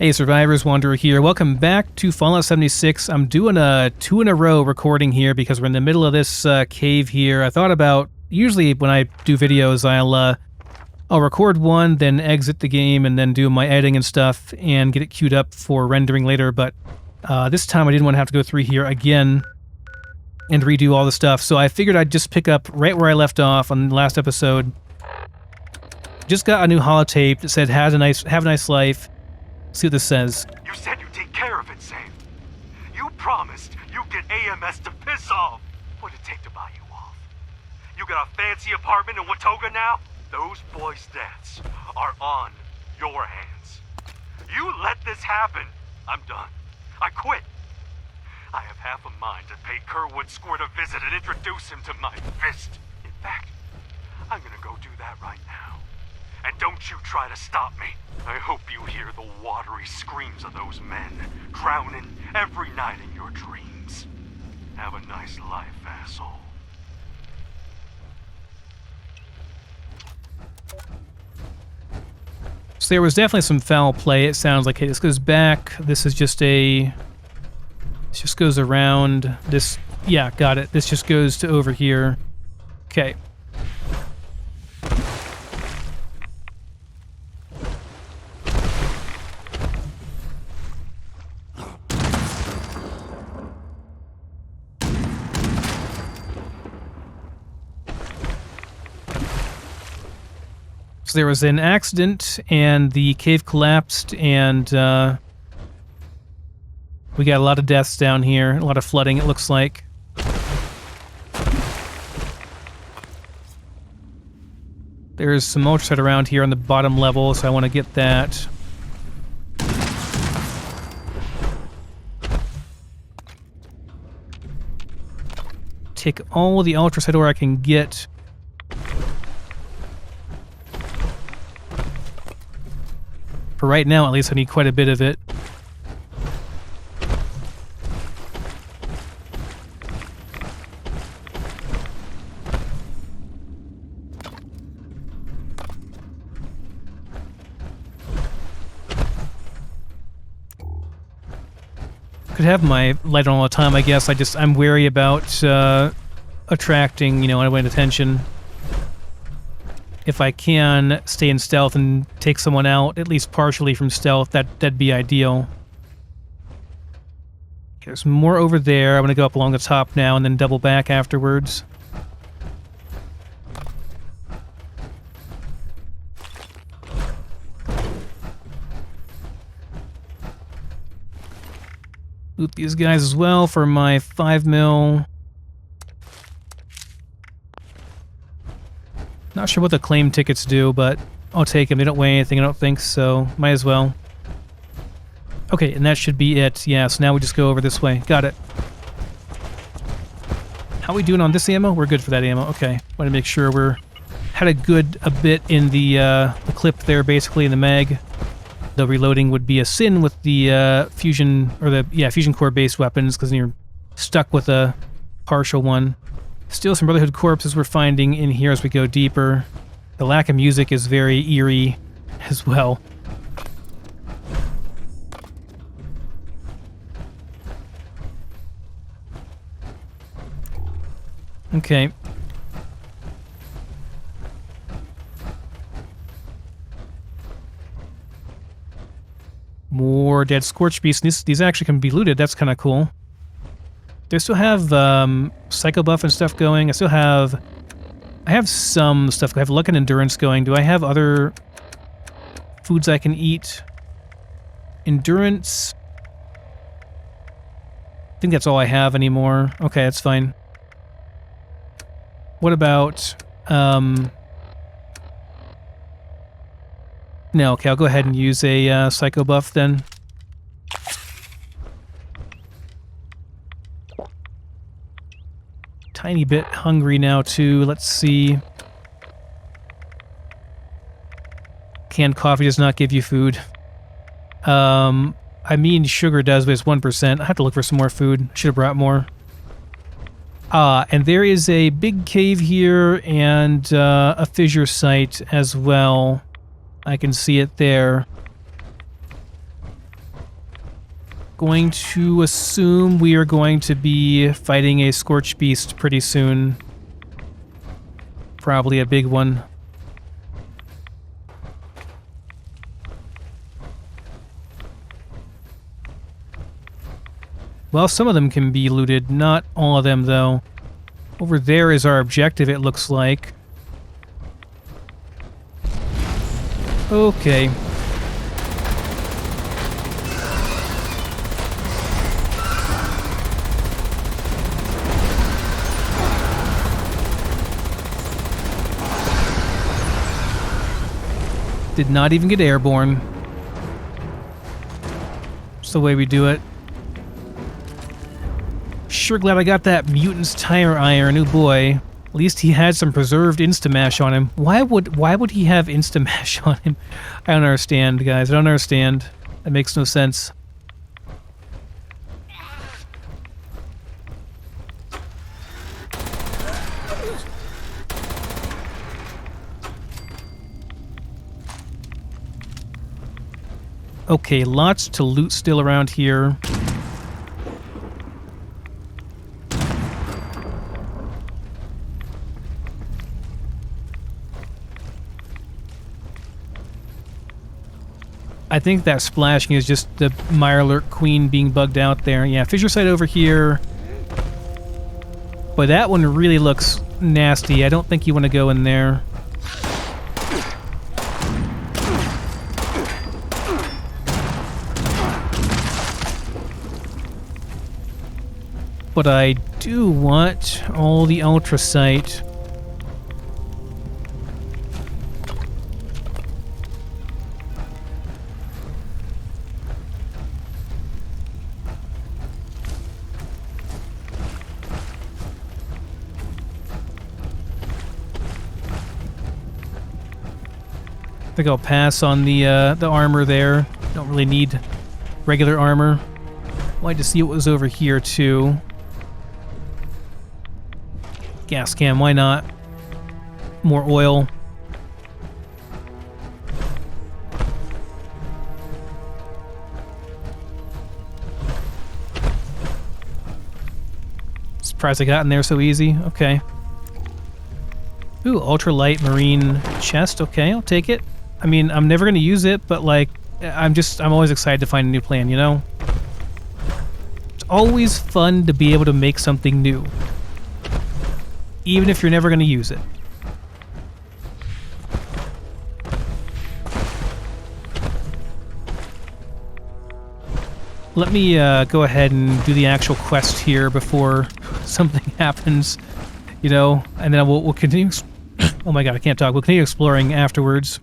Hey Survivors, Wanderer here. Welcome back to Fallout 76. I'm doing a 2 in a row recording here because we're in the middle of this cave here. I thought about, usually when I do videos, I'll record one, then exit the game, and then do my editing and stuff, and get it queued up for rendering later, but this time I didn't want to have to go through here again and redo all the stuff, so I figured I'd just pick up right where I left off on the last episode. Just got a new holotape that said, have a nice life. See what this says. You said you'd take care of it, Sam. You promised you'd get AMS to piss off. What'd it take to buy you off? You got a fancy apartment in Watoga now? Those boys' deaths are on your hands. You let this happen. I'm done. I quit. I have half a mind to pay Kerwood Squirt a visit and introduce him to my fist. In fact, I'm gonna go do that right now. And don't you try to stop me. I hope you hear the watery screams of those men drowning every night in your dreams. Have a nice life, asshole. So there was definitely some foul play. It sounds like, hey, this goes back. This is just this just goes around this. Yeah, got it. This just goes to over here. Okay. So there was an accident, and the cave collapsed, and we got a lot of deaths down here, a lot of flooding, it looks like. There's some ultraset around here on the bottom level, so I want to get that. Take all the ultraset ore I can get. For right now, at least, I need quite a bit of it. Could have my light on all the time, I guess. I'm wary about attracting, unwanted attention. If I can stay in stealth and take someone out, at least partially from stealth, that'd be ideal. There's more over there. I'm going to go up along the top now and then double back afterwards. Loot these guys as well for my 5mm. Not sure what the claim tickets do, but I'll take them. They don't weigh anything, I don't think, so might as well. Okay, and that should be it. Yeah, so now we just go over this way. Got it. How are we doing on this ammo? We're good for that ammo. Okay. Want to make sure we're... Had a bit in the clip there, basically, in the mag. The reloading would be a sin with the fusion core-based weapons, because you're stuck with a partial one. Still some Brotherhood corpses we're finding in here as we go deeper. The lack of music is very eerie as well. Okay. More dead scorch beasts. These actually can be looted. That's kind of cool. Do I still have psycho buff and stuff going? I have some stuff. I have luck and endurance going. Do I have other foods I can eat? Endurance? I think that's all I have anymore. Okay, that's fine. What about... No, okay, I'll go ahead and use a psycho buff then. Tiny bit hungry now too. Let's see. Canned coffee does not give you food. I mean sugar does, but it's 1%. I have to look for some more food. Should have brought more. And there is a big cave here and a fissure site as well. I can see it there. Going to assume we are going to be fighting a Scorched Beast pretty soon. Probably a big one. Well, some of them can be looted, not all of them, though. Over there is our objective, it looks like. Okay. Did not even get airborne. It's the way we do it. Sure glad I got that mutant's tire iron, oh boy. At least he had some preserved Instamash on him. Why would he have Instamash on him? I don't understand, guys. I don't understand. That makes no sense. Okay, lots to loot still around here. I think that splashing is just the Mirelurk Queen being bugged out there. Yeah, fissure site over here. But that one really looks nasty. I don't think you want to go in there. But I do want all the ultracite. I think I'll pass on the armor there. Don't really need regular armor. Wanted to see what was over here too. Gas can, why not? More oil. Surprised I got in there so easy. Okay. Ooh, ultralight marine chest. Okay, I'll take it. I mean, I'm never going to use it, but like, I'm always excited to find a new plan, you know? It's always fun to be able to make something new. Even if you're never going to use it. Let me go ahead and do the actual quest here before something happens, you know, and then we'll continue. Oh my god, I can't talk. We'll continue exploring afterwards.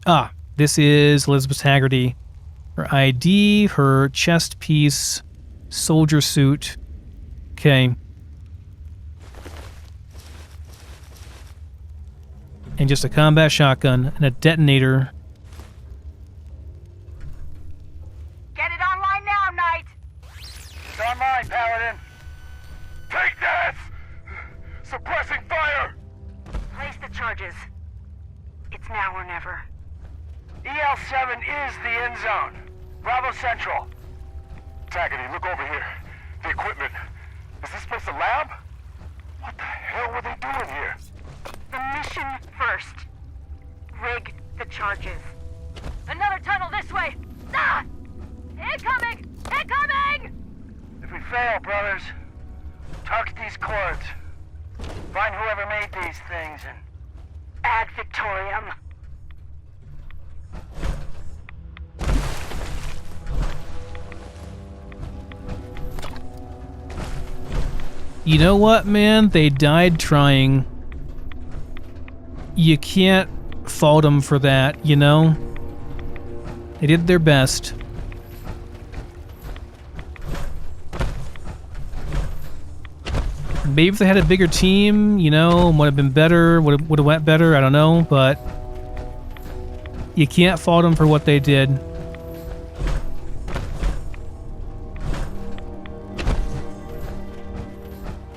Ah, this is Elizabeth Taggerty. Her ID, her chest piece, soldier suit. Okay. And just a combat shotgun and a detonator. Get it online now, Knight! It's online, Paladin. Take this! Suppressing fire! Place the charges. It's now or never. EL-7 is the end zone. Bravo Central. Taggerty, look over here. The equipment. Is this place a lab? What the hell were they doing here? The mission first. Rig the charges. Another tunnel this way! Ah! Incoming! Incoming! If we fail, brothers, target these cords. Find whoever made these things and... Ad Victoriam. You know what, man? They died trying. You can't fault them for that, you know? They did their best. Maybe if they had a bigger team, you know, would have been better, would have went better, I don't know, but you can't fault them for what they did.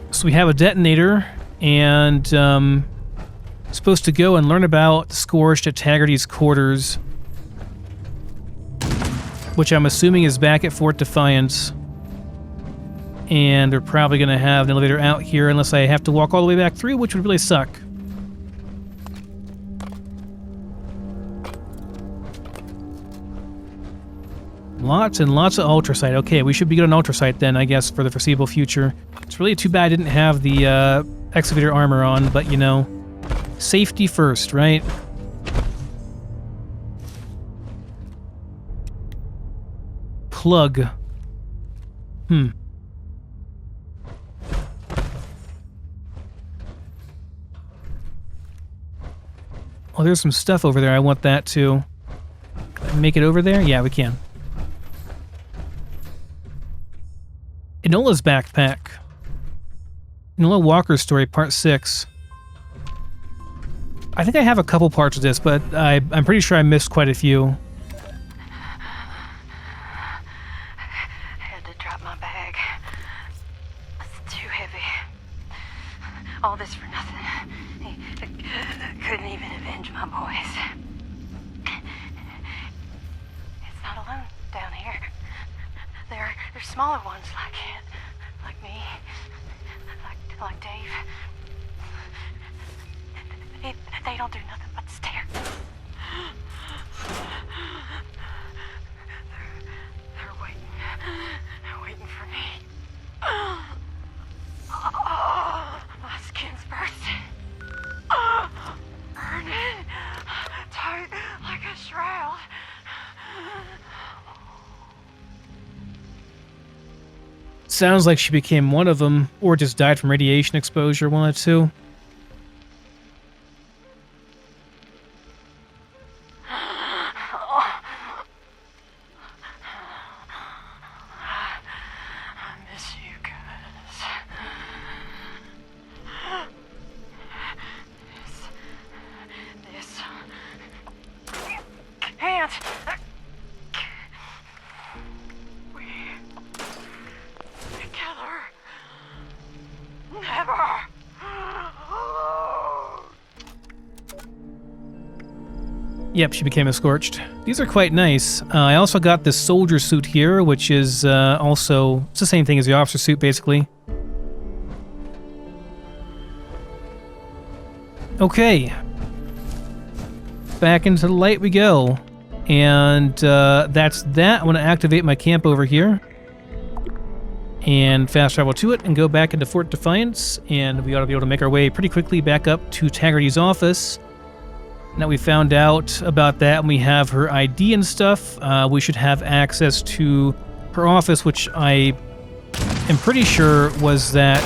So we have a detonator, and supposed to go and learn about the Scorched at Taggerty's quarters. which I'm assuming is back at Fort Defiance. And we're probably going to have an elevator out here unless I have to walk all the way back through, which would really suck. Lots and lots of ultrasite. Okay, we should be good on ultrasite then, I guess, for the foreseeable future. It's really too bad I didn't have the excavator armor on, but you know, safety first, right? Plug. Oh, there's some stuff over there. I want that too. Can I make it over there? Yeah, we can. Enola's backpack. Enola Walker's story, part 6. I think I have a couple parts of this, but I'm pretty sure I missed quite a few. I had to drop my bag. It's too heavy. All this for nothing. I couldn't even avenge my boys. It's not alone down here. There's smaller ones like me, like Dave. They don't do nothing but stare. They're waiting for me. My skin's bursting, burning tight like a shroud. Sounds like she became one of them, or just died from radiation exposure, one of the two. I miss you guys. This can't. Together. Never. Yep, she became a Scorched. These are quite nice. I also got this soldier suit here, which is also... It's the same thing as the officer suit, basically. Okay. Back into the light we go. And that's that. I want to activate my camp over here. And fast travel to it and go back into Fort Defiance. And we ought to be able to make our way pretty quickly back up to Taggerty's office. Now we found out about that and we have her ID and stuff. We should have access to her office, which I am pretty sure was that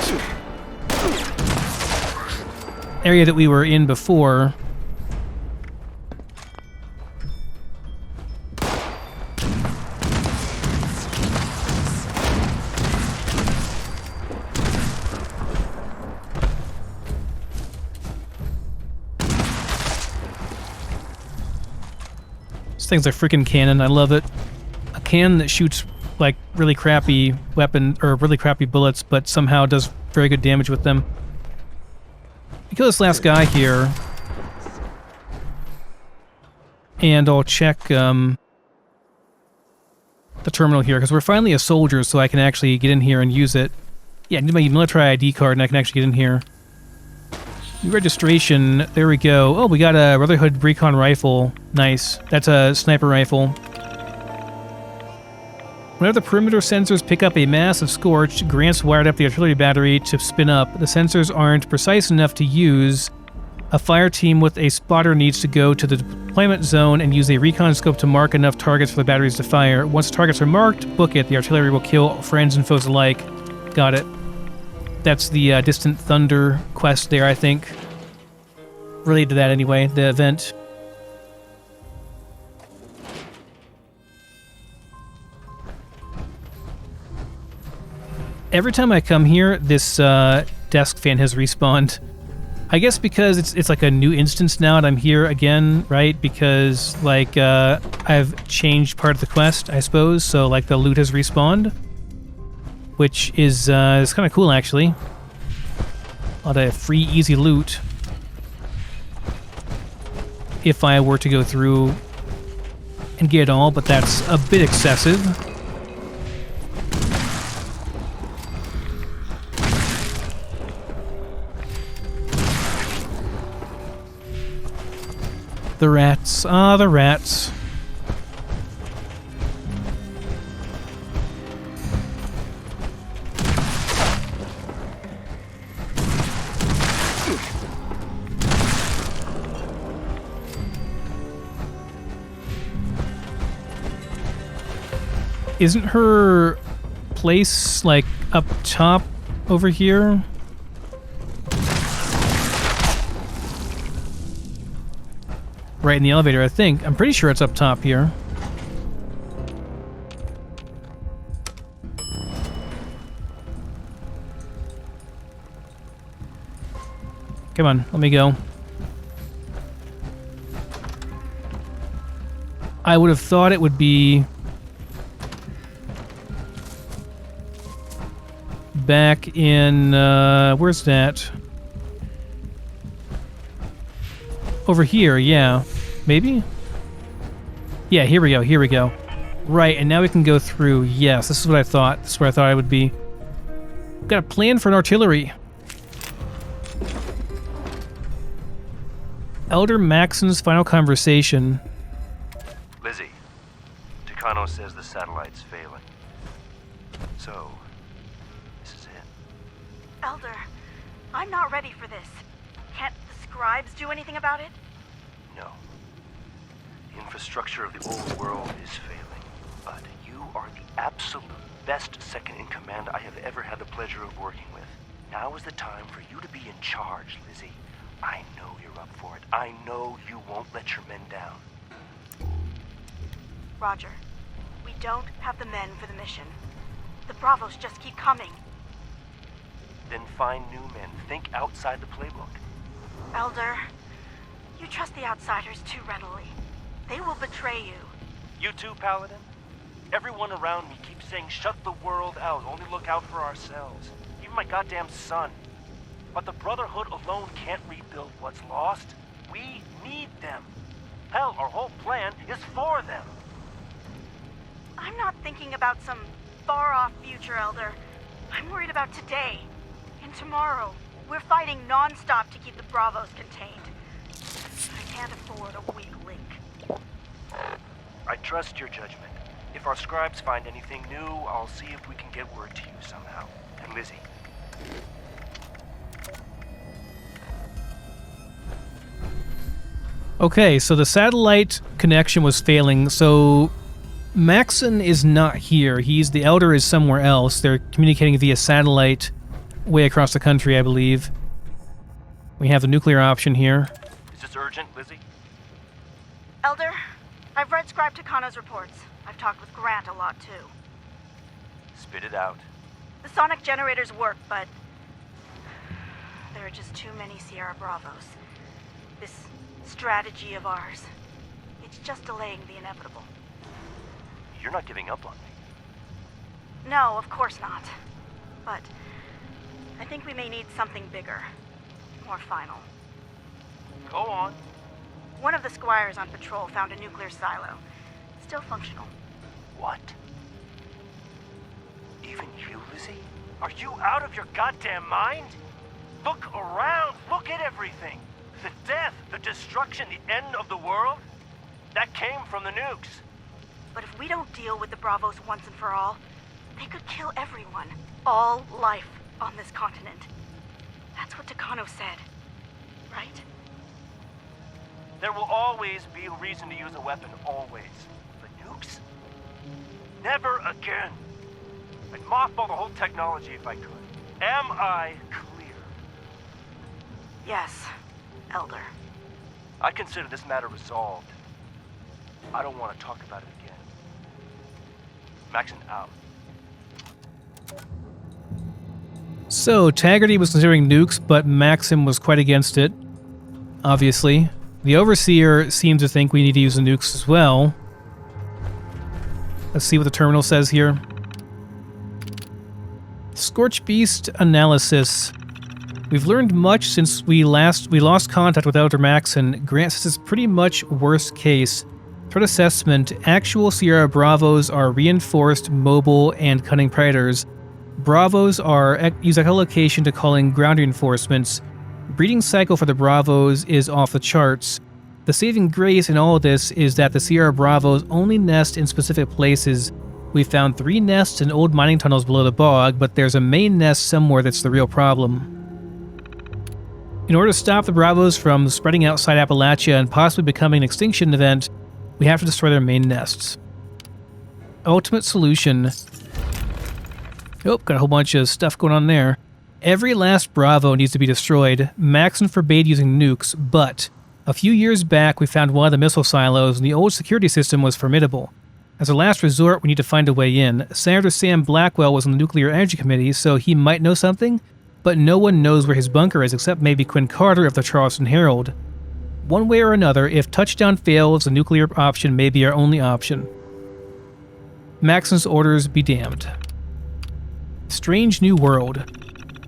area that we were in before. Thing's a freaking cannon. I love it. A cannon that shoots like really crappy weapon or really crappy bullets, but somehow does very good damage with them. We kill this last guy here, and I'll check the terminal here because we're finally a soldier, so I can actually get in here and use it. Yeah, I need my military ID card, and I can actually get in here. New registration, there we go. Oh, we got a Brotherhood Recon rifle. Nice. That's a sniper rifle. Whenever the perimeter sensors pick up a massive Scorch, Grant's wired up the artillery battery to spin up. The sensors aren't precise enough to use. A fire team with a spotter needs to go to the deployment zone and use a recon scope to mark enough targets for the batteries to fire. Once targets are marked, book it. The artillery will kill friends and foes alike. Got it. That's the Distant Thunder quest there, I think. Related to that anyway, the event. Every time I come here, this desk fan has respawned. I guess because it's like a new instance now and I'm here again, right? Because, like, I've changed part of the quest, I suppose, so, like, the loot has respawned. Which is kind of cool, actually. A lot of free, easy loot. If I were to go through and get it all, but that's a bit excessive. The rats. Ah, the rats. Isn't her place, like, up top over here? Right in the elevator, I think. I'm pretty sure it's up top here. Come on, let me go. I would have thought it would be back in, where's that? Over here, yeah. Maybe? Yeah, here we go, here we go. Right, and now we can go through. Yes, this is what I thought. This is where I thought I would be. Got a plan for an artillery. Elder Maxon's final conversation. Lizzie, Takano says the satellite's failing. So, this is it. Elder, I'm not ready for this. Can't the scribes do anything about it? No. The infrastructure of the old world is failing, but you are the absolute best second-in-command I have ever had the pleasure of working with. Now is the time for you to be in charge, Lizzie. I know you're up for it. I know you won't let your men down. Roger. We don't have the men for the mission. The Bravos just keep coming. Then find new men. Think outside the playbook. Elder, you trust the outsiders too readily. They will betray you. You too, Paladin? Everyone around me keeps saying, shut the world out, only look out for ourselves. Even my goddamn son. But the Brotherhood alone can't rebuild what's lost. We need them. Hell, our whole plan is for them. I'm not thinking about some far-off future, Elder. I'm worried about today and tomorrow. We're fighting non-stop to keep the Bravos contained. I can't afford a weak link. I trust your judgment. If our scribes find anything new, I'll see if we can get word to you somehow. And Lizzie. Okay, so the satellite connection was failing, so Maxon is not here. The Elder is somewhere else. They're communicating via satellite way across the country, I believe. We have the nuclear option here. Is this urgent, Lizzie? Elder, I've read Scribe Takano's reports. I've talked with Grant a lot, too. Spit it out. The sonic generators work, but there are just too many Sierra Bravos. This strategy of ours, it's just delaying the inevitable. You're not giving up on me. No, of course not. But I think we may need something bigger. More final. Go on. One of the squires on patrol found a nuclear silo. Still functional. What? Even you, Lizzie? Are you out of your goddamn mind? Look around. Look at everything. The death, the destruction, the end of the world. That came from the nukes. But if we don't deal with the Bravos once and for all, they could kill everyone. All life on this continent. That's what Takano said. Right? There will always be a reason to use a weapon, always. But nukes? Never again. I'd mothball the whole technology if I could. Am I clear? Yes, Elder. I consider this matter resolved. I don't want to talk about it again. Maxon out. So, Taggerty was considering nukes, but Maxim was quite against it, obviously. The Overseer seemed to think we need to use the nukes as well. Let's see what the terminal says here. Scorch Beast analysis. We've learned much since we lost contact with Elder Maxon. Grant says it's pretty much worst case. Threat assessment. Actual Sierra Bravos are reinforced, mobile, and cunning predators. Bravos use echolocation to call in ground reinforcements. Breeding cycle for the Bravos is off the charts. The saving grace in all of this is that the Sierra Bravos only nest in specific places. We found 3 nests in old mining tunnels below the bog, but there's a main nest somewhere that's the real problem. In order to stop the Bravos from spreading outside Appalachia and possibly becoming an extinction event, we have to destroy their main nests. Ultimate solution. Oh, got a whole bunch of stuff going on there. Every last Bravo needs to be destroyed. Maxon forbade using nukes, but a few years back we found one of the missile silos and the old security system was formidable. As a last resort, we need to find a way in. Senator Sam Blackwell was on the Nuclear Energy Committee, so he might know something, but no one knows where his bunker is except maybe Quinn Carter of the Charleston Herald. One way or another, if touchdown fails, the nuclear option may be our only option. Maxon's orders be damned. Strange new world.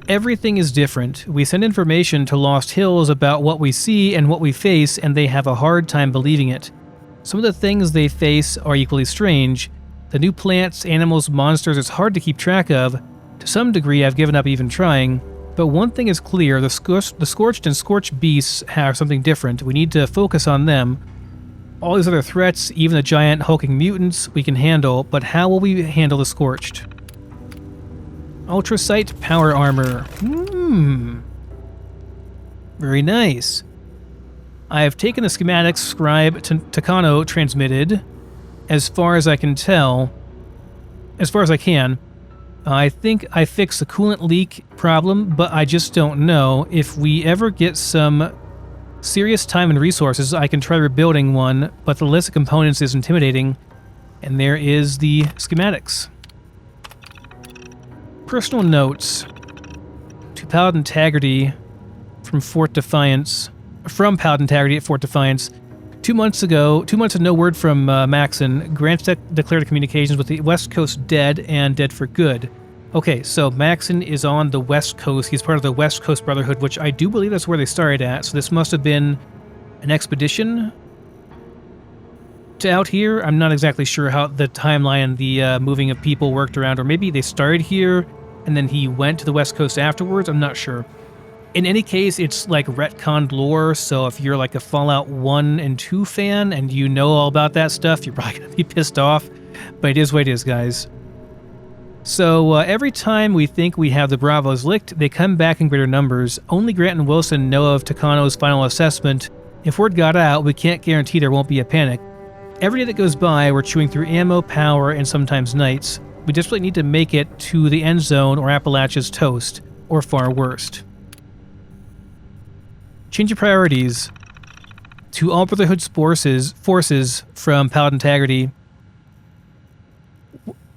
Everything is different. We send information to Lost Hills about what we see and what we face, and they have a hard time believing it. Some of the things they face are equally strange. The new plants, animals, monsters, it's hard to keep track of. To some degree, I've given up even trying. But one thing is clear, the Scorched and Scorched beasts have something different. We need to focus on them. All these other threats, even the giant hulking mutants, we can handle, but how will we handle the Scorched? Ultrasight power armor. Very nice. I have taken the schematics Scribe Takano transmitted, as far as I can tell. As far as I can. I think I fixed the coolant leak problem, but I just don't know. If we ever get some serious time and resources, I can try rebuilding one, but the list of components is intimidating. And there is the schematics. Personal notes to Paladin Taggerty from Paladin Taggerty at Fort Defiance. 2 months of no word from Maxon. Grant declared communications with the West Coast dead and dead for good. Okay, so Maxon is on the West Coast. He's part of the West Coast Brotherhood, which I do believe that's where they started at. So this must have been an expedition to out here. I'm not exactly sure how the timeline and the moving of people worked around, or maybe they started here and then he went to the West Coast afterwards. I'm not sure. In any case, it's like retconned lore, so if you're like a Fallout 1 and 2 fan and you know all about that stuff, you're probably going to be pissed off, but it is what it is, guys. So every time we think we have the Bravos licked, they come back in greater numbers. Only Grant and Wilson know of Takano's final assessment. If word got out, we can't guarantee there won't be a panic. Every day that goes by, we're chewing through ammo, power, and sometimes nights. We desperately need to make it to the end zone or Appalachia's toast, or far worst. Change your priorities. To all Brotherhood's forces from Paladin Taggerty.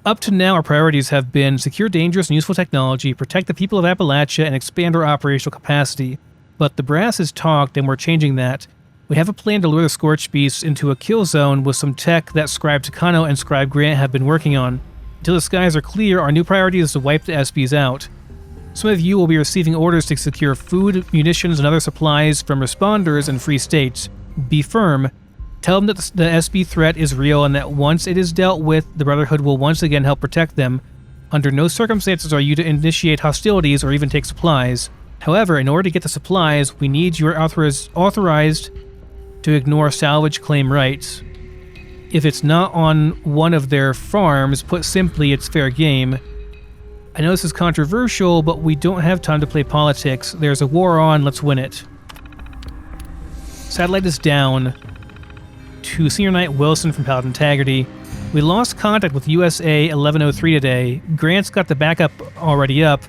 Up to now, our priorities have been secure dangerous and useful technology, protect the people of Appalachia, and expand our operational capacity. But the brass has talked, and we're changing that. We have a plan to lure the Scorched Beasts into a kill zone with some tech that Scribe Takano and Scribe Grant have been working on. Until the skies are clear, our new priority is to wipe the SBs out. Some of you will be receiving orders to secure food, munitions, and other supplies from responders in free states. Be firm. Tell them that the SB threat is real and that once it is dealt with, the Brotherhood will once again help protect them. Under no circumstances are you to initiate hostilities or even take supplies. However, in order to get the supplies, we need you authorized to ignore salvage claim rights. If it's not on one of their farms, put simply, it's fair game. I know this is controversial, but we don't have time to play politics. There's a war on, let's win it. Satellite is down. To Senior Knight Wilson from Paladin Taggerty. We lost contact with USA 1103 today. Grant's got the backup already up,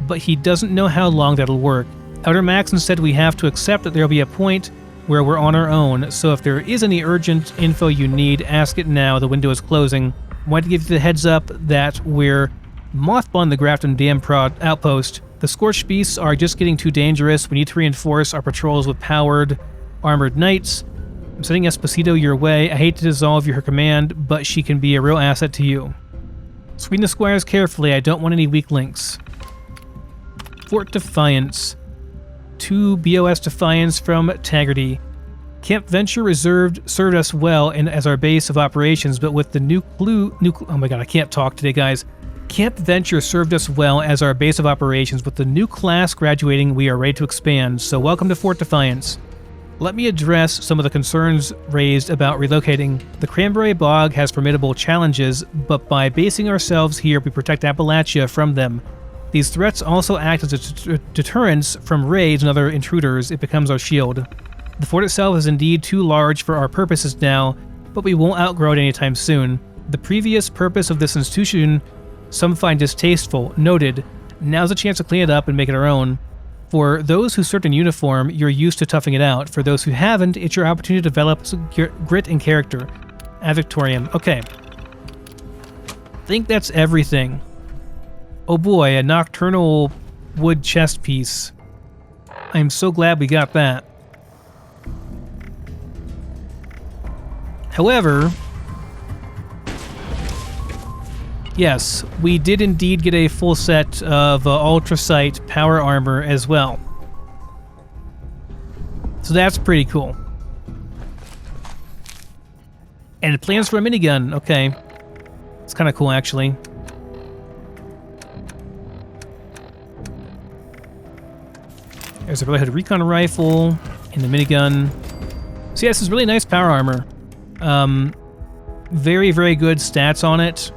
but he doesn't know how long that'll work. Elder Maxon said we have to accept that there'll be a point where we're on our own, so if there is any urgent info you need, ask it now, the window is closing. I wanted to give you the heads up that we're mothballing the Grafton Dam outpost. The Scorched Beasts are just getting too dangerous. We need to reinforce our patrols with powered, armored knights. I'm sending Esposito your way. I hate to dissolve her command, but she can be a real asset to you. Screen the squires carefully. I don't want any weak links. Fort Defiance. To BOS Defiance from Taggerty. Camp Venture served us well as our base of operations, but with the oh my god, I can't talk today, guys. Camp Venture served us well as our base of operations. With the new class graduating, we are ready to expand, so welcome to Fort Defiance. Let me address some of the concerns raised about relocating. The Cranberry Bog has formidable challenges, but by basing ourselves here, we protect Appalachia from them. These threats also act as a deterrence from raids and other intruders. It becomes our shield. The fort itself is indeed too large for our purposes now, but we won't outgrow it anytime soon. The previous purpose of this institution some find distasteful. Noted. Now's a chance to clean it up and make it our own. For those who served in uniform, you're used to toughing it out. For those who haven't, it's your opportunity to develop grit and character. Ad Victoriam. Okay. I think that's everything. Oh boy, a nocturnal wood chest piece. I'm so glad we got that. However, yes, we did indeed get a full set of ultrasight power armor as well. So that's pretty cool. And plans for a minigun. Okay. It's kind of cool, actually. There's a Brotherhood recon rifle and the minigun. So yeah, this is really nice power armor. Very, very good stats on it.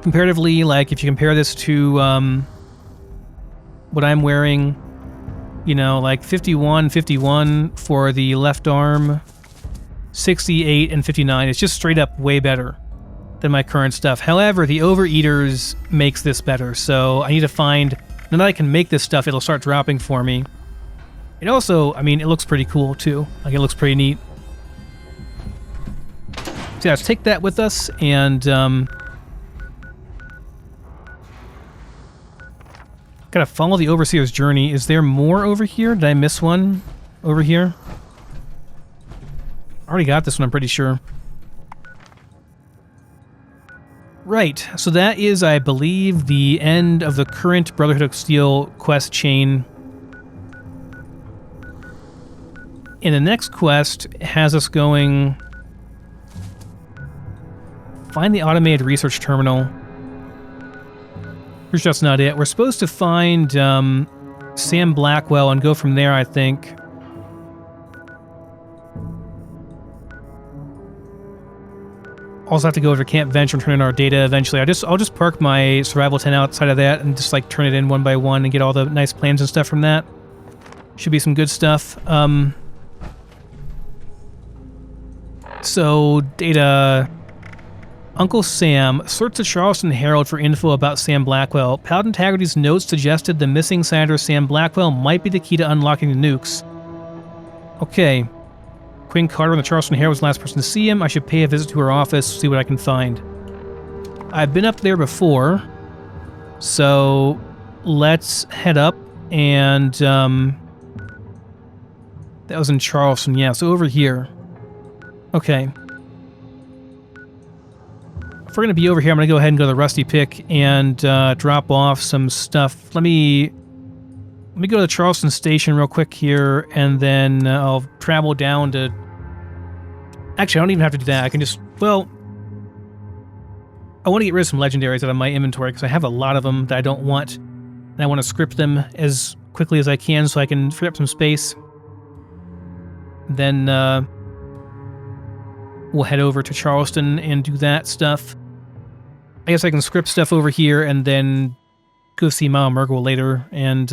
Comparatively, like if you compare this to what I'm wearing, you know, like 51 for the left arm, 68 and 59. It's just straight up way better than my current stuff. However, the Overeaters makes this better, so I need to find... Now that I can make this stuff, it'll start dropping for me. It also, I mean, it looks pretty cool too. Like, it looks pretty neat. So yeah, let's take that with us, and gotta follow the Overseer's journey. Is there more over here? Did I miss one over here? I already got this one, I'm pretty sure. Right, so that is, I believe, the end of the current Brotherhood of Steel quest chain. And the next quest has us going... Find the automated research terminal. Pretty sure that's not it. We're supposed to find Sam Blackwell and go from there, I think. Also have to go over to Camp Venture and turn in our data eventually. I'll just park my survival tent outside of that and just like turn it in one by one and get all the nice plans and stuff from that. Should be some good stuff. So data. Uncle Sam searched the Charleston Herald for info about Sam Blackwell. Paladin Taggerty's notes suggested the missing Senator Sam Blackwell might be the key to unlocking the nukes. Okay. Quinn Carter on the Charleston Herald was the last person to see him. I should pay a visit to her office, see what I can find. I've been up there before, so let's head up, and that was in Charleston, yeah, so over here. Okay. If we're going to be over here, I'm going to go ahead and go to the Rusty Pick and drop off some stuff. Let me go to the Charleston Station real quick here, and then I'll travel down to... Actually, I don't even have to do that. I can just... Well, I want to get rid of some legendaries out of my inventory, because I have a lot of them that I don't want. And I want to script them as quickly as I can so I can free up some space. Then we'll head over to Charleston and do that stuff. I guess I can script stuff over here and then go see Mao Mergul later and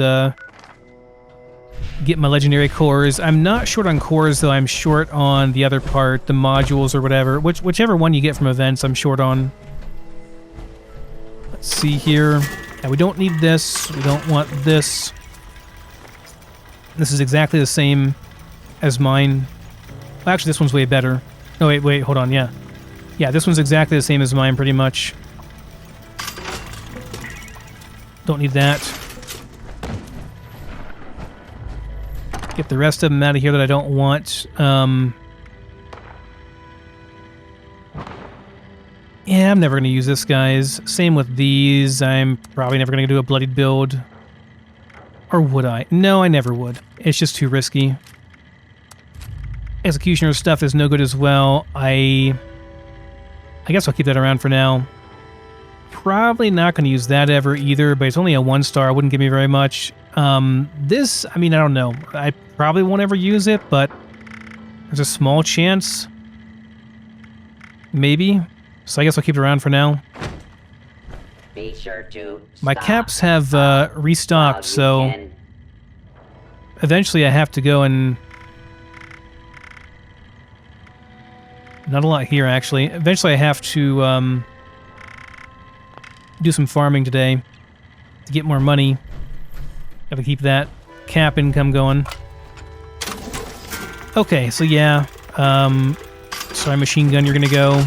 get my legendary cores. I'm not short on cores, though. I'm short on the other part, the modules or whatever. Whichever one you get from events, I'm short on. Let's see here. Yeah, we don't need this. We don't want this. This is exactly the same as mine. Well, actually, this one's way better. No, wait, hold on, yeah. Yeah, this one's exactly the same as mine, pretty much. Don't need that. Get the rest of them out of here that I don't want. Yeah, I'm never going to use this, guys. Same with these. I'm probably never going to do a bloodied build. Or would I? No, I never would. It's just too risky. Executioner stuff is no good as well. I guess I'll keep that around for now. Probably not going to use that ever either, but it's only a 1-star. Wouldn't give me very much. This, I mean, I don't know. I probably won't ever use it, but there's a small chance. Maybe. So I guess I'll keep it around for now. Be sure to My stop caps have restocked, while you so can. eventually I have to go and... Not a lot here, actually. Eventually I have to do some farming today to get more money. Gotta keep that cap income going. Okay, so yeah. Sorry, machine gun, you're gonna go.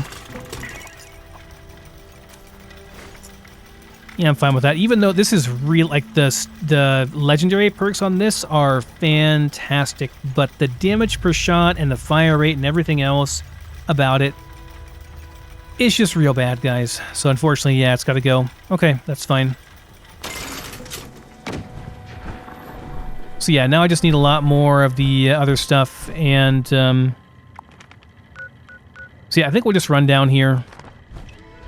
Yeah, I'm fine with that. Even though this is real, like the legendary perks on this are fantastic, but the damage per shot and the fire rate and everything else about it, it's just real bad, guys. So unfortunately, yeah, it's got to go. Okay, that's fine. So yeah, now I just need a lot more of the other stuff, and so yeah, I think we'll just run down here,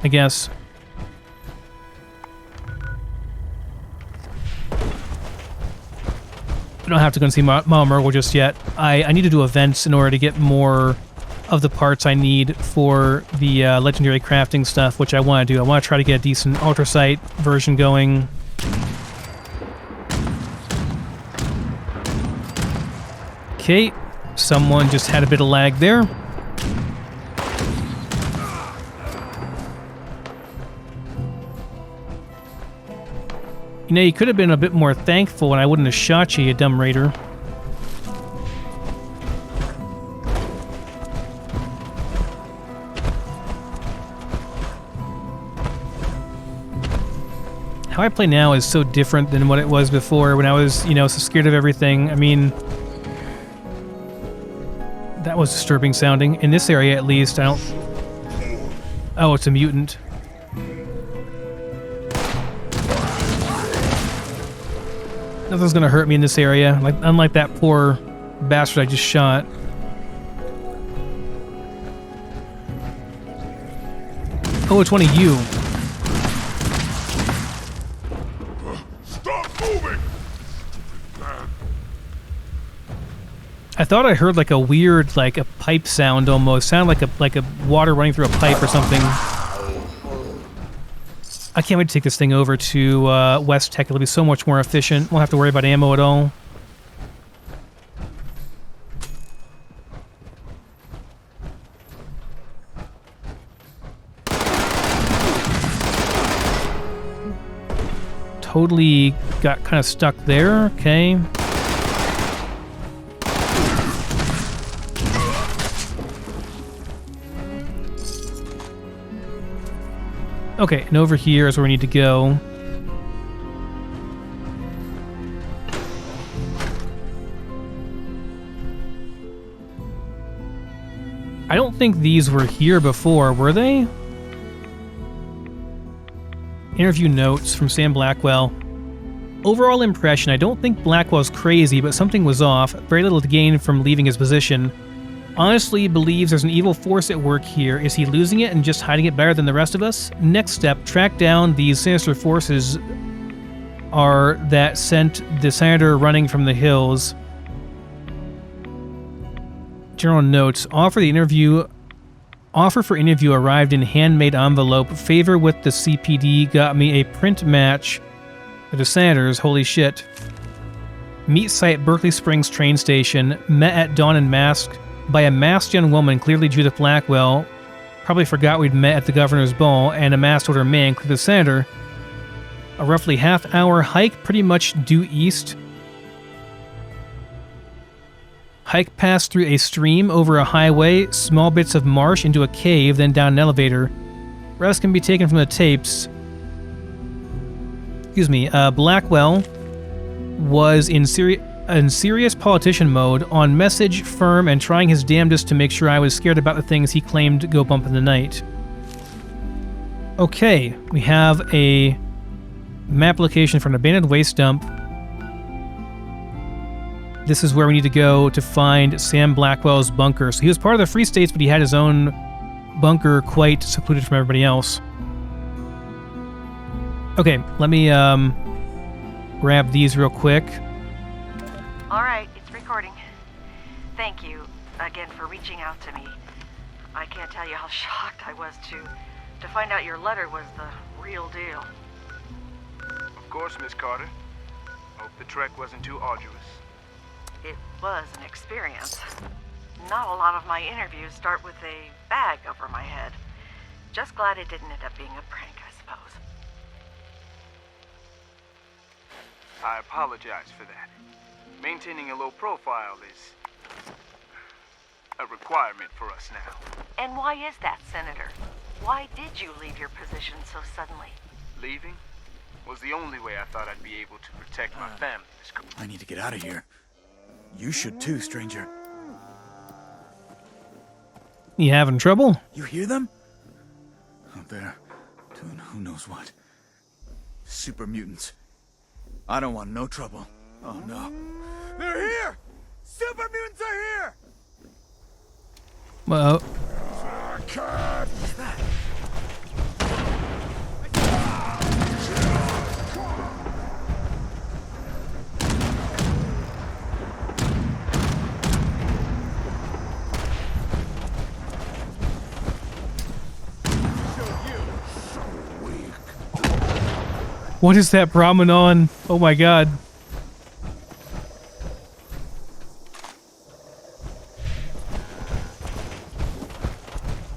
I guess. I don't have to go and see Mama Myrtle just yet. I need to do events in order to get more of the parts I need for the legendary crafting stuff, which I want to do. I want to try to get a decent ultrasight version going. Okay, someone just had a bit of lag there. You know, you could have been a bit more thankful and I wouldn't have shot you, you dumb raider. How I play now is so different than what it was before when I was, you know, so scared of everything. I mean, that was disturbing sounding. In this area, at least, I don't... Oh, it's a mutant. Nothing's gonna hurt me in this area, like unlike that poor bastard I just shot. Oh, it's one of you. Stop moving! I thought I heard like a weird, like a pipe sound almost. Sounded like a water running through a pipe or something. I can't wait to take this thing over to West Tech. It'll be so much more efficient. Won't have to worry about ammo at all. Totally got kind of stuck there. Okay. Okay, and over here is where we need to go. I don't think these were here before, were they? Interview notes from Sam Blackwell. Overall impression, I don't think Blackwell's crazy, but something was off. Very little to gain from leaving his position. Honestly believes there's an evil force at work here. Is he losing it and just hiding it better than the rest of us? Next step, track down these sinister forces are that sent the senator running from the hills. General notes. Offer for interview arrived in handmade envelope. Favor with the CPD got me a print match for the senators. Holy shit. Meet site Berkeley Springs train station. Met at dawn and masked by a masked young woman, clearly Judith Blackwell. Probably forgot we'd met at the governor's ball, and a masked older man, clearly the senator. A roughly half-hour hike, pretty much due east. Hike past through a stream, over a highway, small bits of marsh into a cave, then down an elevator. Rest can be taken from the tapes. Excuse me, Blackwell was in serious politician mode, on message, firm, and trying his damnedest to make sure I was scared about the things he claimed to go bump in the night. Okay, we have a map location for an abandoned waste dump. this is where we need to go to find Sam Blackwell's bunker. So he was part of the Free States, but he had his own bunker quite secluded from everybody else. Okay, let me grab these real quick. All right, it's recording. Thank you again for reaching out to me. I can't tell you how shocked I was to find out your letter was the real deal. Of course, Miss Carter. Hope the trek wasn't too arduous. It was an experience. Not a lot of my interviews start with a bag over my head. Just glad it didn't end up being a prank, I suppose. I apologize for that. Maintaining a low profile is a requirement for us now. And why is that, Senator? Why did you leave your position so suddenly? Leaving was the only way I thought I'd be able to protect my family. I need to get out of here. You should too, stranger. You having trouble? You hear them? Out there, doing who knows what. Super mutants. I don't want no trouble. Oh no. They're here! Super mutants are here! Well, What's that? what is that Brahmin on? Oh my god.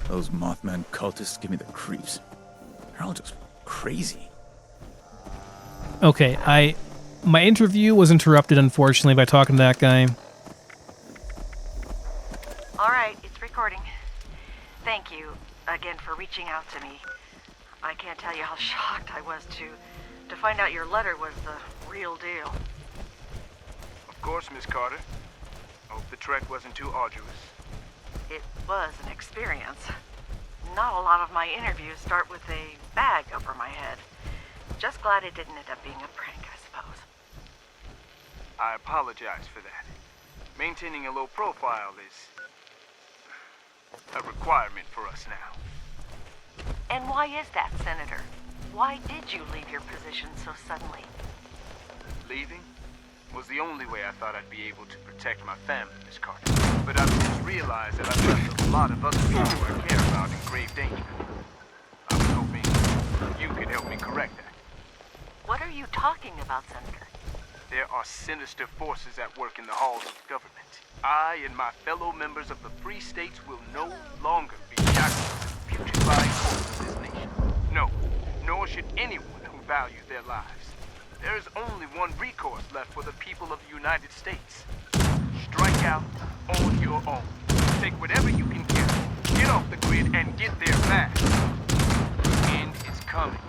Those Mothman cultists give me the creeps. They're all just crazy. Okay, my interview was interrupted, unfortunately, by talking to that guy. All right, it's recording. Thank you again for reaching out to me. I can't tell you how shocked I was to find out your letter was the real deal. Of course, Miss Carter. Hope the trek wasn't too arduous. It was an experience. Not a lot of my interviews start with a bag over my head. Just glad it didn't end up being a prank, I suppose. I apologize for that. Maintaining a low profile is a requirement for us now. And why is that, Senator? Why did you leave your position so suddenly? Leaving was the only way I thought I'd be able to protect my family, Miss Carter. But I've just realized that I've left a lot of other people I care about in grave danger. I was hoping you could help me correct that. What are you talking about, Senator? There are sinister forces at work in the halls of government. I and my fellow members of the Free States will no longer be shackled to the putrefying horrors of this nation. No, nor should anyone who values their lives. There is only one recourse left for the people of the United States. Strike out on your own. Take whatever you can carry, get off the grid, and get there fast. The end is coming,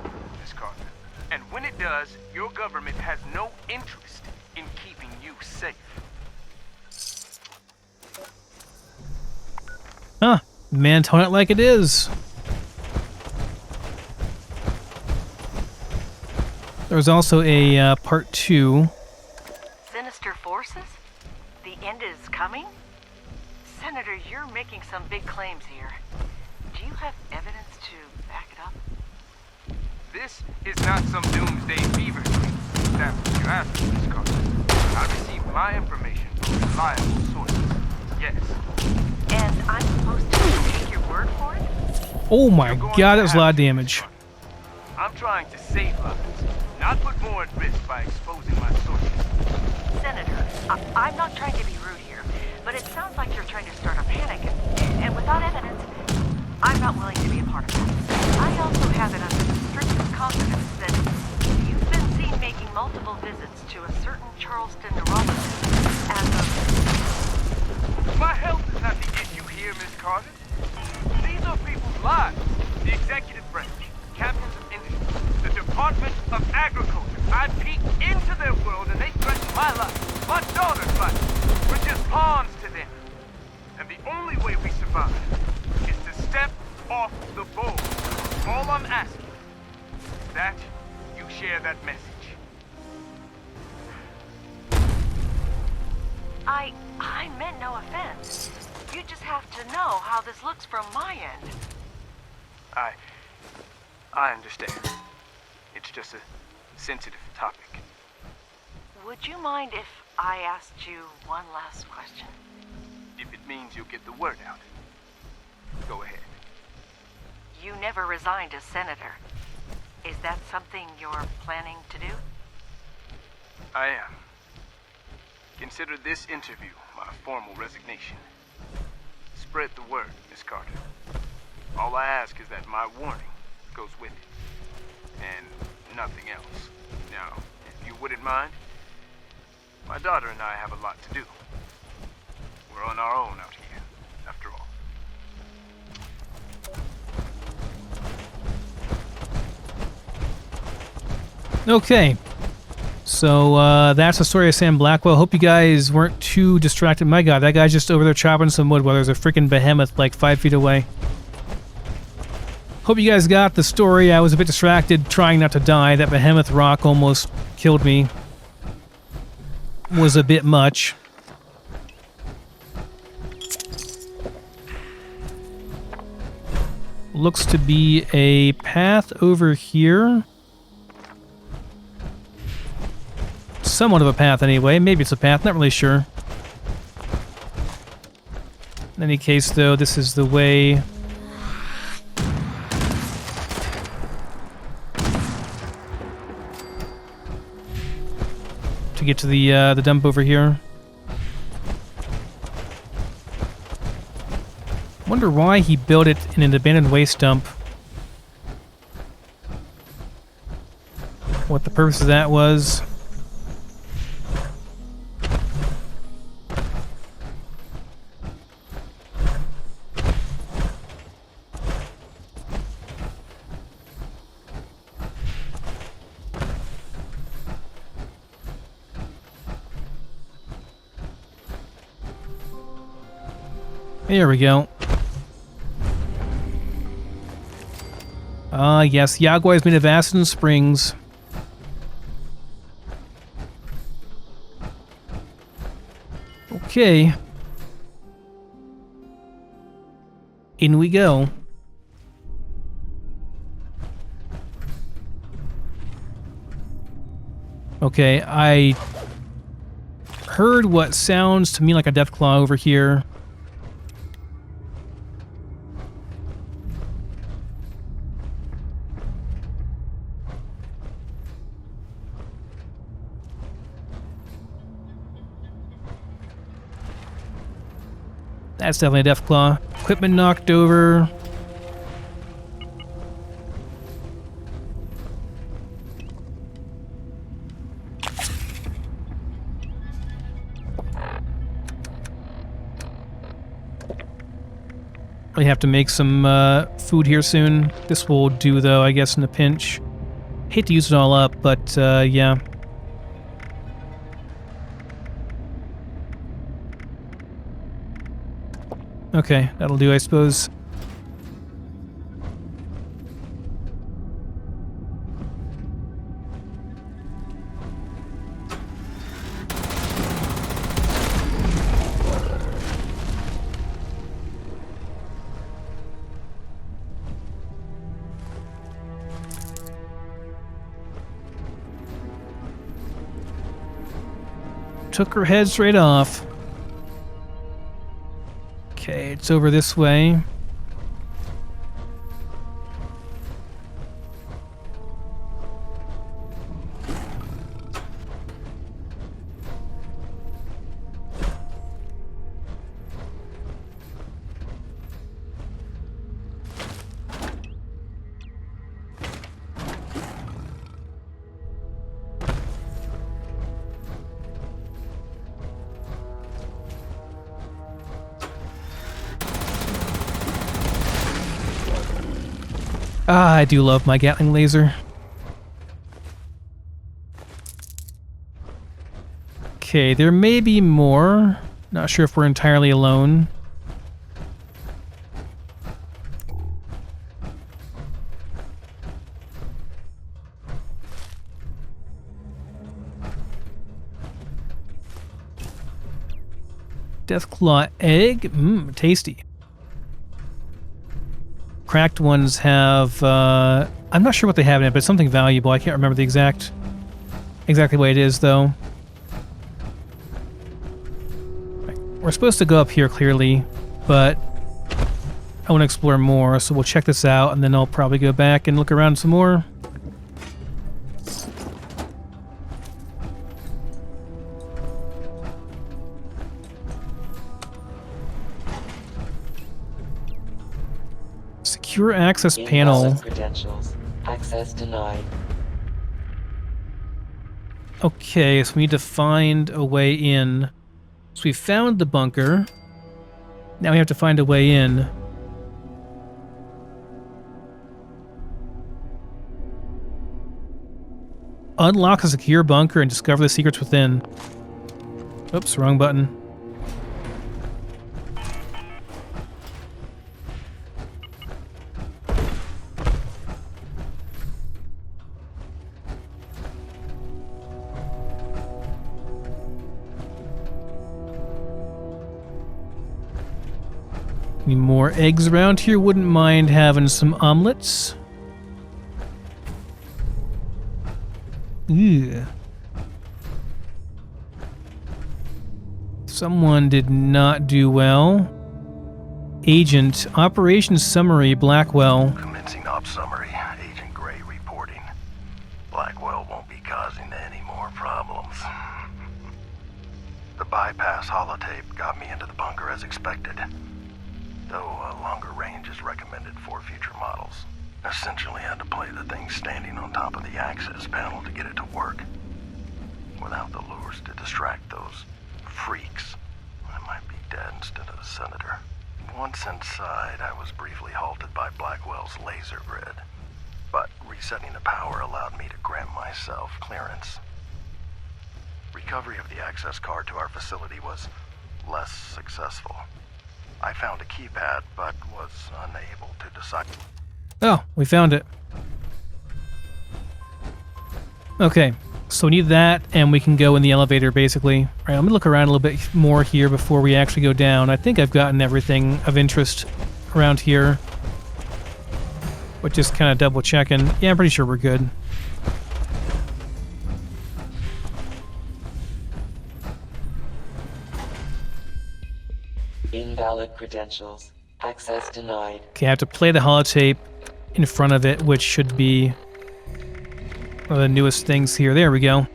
Miss Carter. And when it does, your government has no interest in keeping you safe. Huh. Man, tone it like it is. There was also a part 2. Sinister forces? The end is coming? Senator, you're making some big claims here. Do you have evidence to back it up? This is not some doomsday fever dream. That's what you're asking, Miss Carter. I received my information from reliable sources. Yes. And I'm supposed to take your word for it? Oh my god, that was a lot of damage. I'm trying to save lives, not put more at risk by exposing my sources. Senator, I'm not trying to be rude here, but it sounds like you're trying to start a panic, and without evidence, I'm not willing to be a part of that. I also have it under the strictest confidence that you've been seen making multiple visits to a certain Charleston neurologist as of... My health is not the issue here, Miss Carter. These are people's lives. The executive branch, captains of industry, the Department of Agriculture. I peeked into their world and they threatened my life, my daughter's life. We're just pawns to them. And the only way we survive is to step off the boat. All I'm asking is that you share that message. I meant no offense. You just have to know how this looks from my end. I understand. It's just a sensitive topic. Would you mind if I asked you one last question? If it means you'll get the word out, go ahead. You never resigned as senator. Is that something you're planning to do? I am. Consider this interview my formal resignation. Spread the word, Miss Carter. All I ask is that my warning goes with it, and nothing else. Now, if you wouldn't mind, my daughter and I have a lot to do. We're on our own out here, after all. Okay. So that's the story of Sam Blackwell. Hope you guys weren't too distracted. My god, that guy's just over there chopping some wood while there's a freaking behemoth like 5 feet away. Hope you guys got the story. I was a bit distracted trying not to die. That behemoth rock almost killed me. Was a bit much. Looks to be a path over here. Somewhat of a path anyway. Maybe it's a path, not really sure. In any case, though, this is the way. To get to the dump over here. Wonder why he built it in an abandoned waste dump. What the purpose of that was. There we go. Ah, yes, Yagua is made of acid and springs. Okay. In we go. Okay, I heard what sounds to me like a deathclaw over here. That's definitely a deathclaw. Equipment knocked over. We have to make some food here soon. This will do, though, I guess, in a pinch. Hate to use it all up, but yeah. Okay, that'll do, I suppose. Took her head straight off. Okay, it's over this way. Ah, I do love my Gatling laser. Okay, there may be more. Not sure if we're entirely alone. Deathclaw egg. Mmm, tasty. Cracked ones have, I'm not sure what they have in it, but it's something valuable. I can't remember the exactly what it is, though. We're supposed to go up here, clearly, but I want to explore more, so we'll check this out, and then I'll probably go back and look around some more. Secure access panel. Invalid credentials. Access denied. Okay, so we need to find a way in. So we found the bunker. Now we have to find a way in. Unlock a secure bunker and discover the secrets within. Oops, wrong button. Any more eggs around here? Wouldn't mind having some omelets. Ew. Someone did not do well. Agent, Operations Summary, Blackwell. Commencing op summary. Agent Gray reporting. Blackwell won't be causing any more problems. The bypass holotape got me into the bunker as expected, though a longer range is recommended for future models. Essentially had to play the thing standing on top of the access panel to get it to work. Without the lures to distract those freaks, I might be dead instead of a senator. Once inside, I was briefly halted by Blackwell's laser grid, but resetting the power allowed me to grant myself clearance. Recovery of the access card to our facility was less successful. I found a keypad, but was unable to decide. Oh, we found it. Okay, so we need that, and we can go in the elevator, basically. All right, let me look around a little bit more here before we actually go down. I think I've gotten everything of interest around here. But just kind of double checking. Yeah, I'm pretty sure we're good. Invalid credentials. Access denied. Okay, I have to play the holotape in front of it, which should be one of the newest things here. There we go.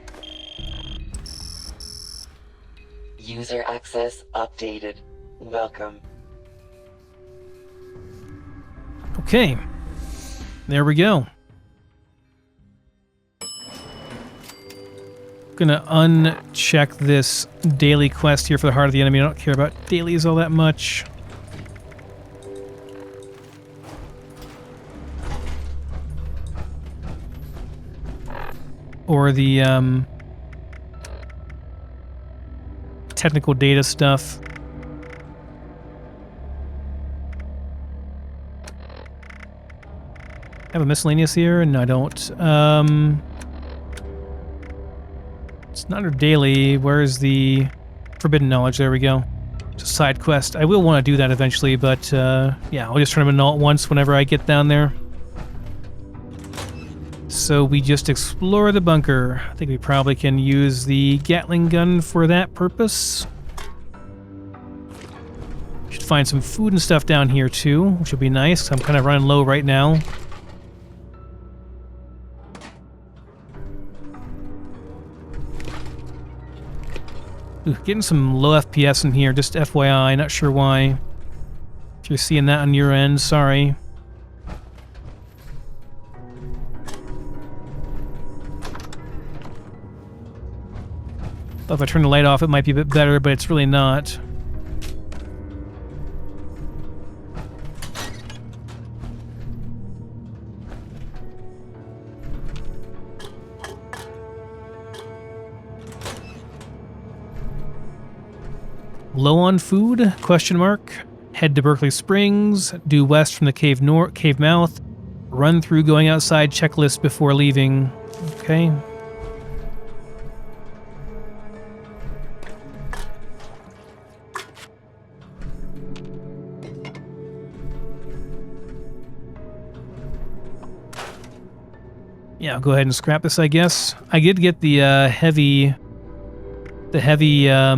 User access updated. Welcome. Okay. There we go. Gonna uncheck this daily quest here for the Heart of the Enemy. I don't care about dailies all that much. Or the technical data stuff. I have a miscellaneous here? No, I don't. It's not our daily. Where's the forbidden knowledge? There we go. It's a side quest. I will want to do that eventually, but yeah, I'll just turn them in all at once whenever I get down there. So we just explore the bunker. I think we probably can use the Gatling gun for that purpose. Should find some food and stuff down here too, which would be nice. I'm kind of running low right now. Ooh, getting some low FPS in here, just FYI, not sure why. If you're seeing that on your end, sorry. Thought if I turn the light off it might be a bit better, but it's really not. Low on food? Question mark. Head to Berkeley Springs. Due west from the cave mouth. Run through going outside checklist before leaving. Okay. Yeah, I'll go ahead and scrap this, I guess. I did get the heavy, I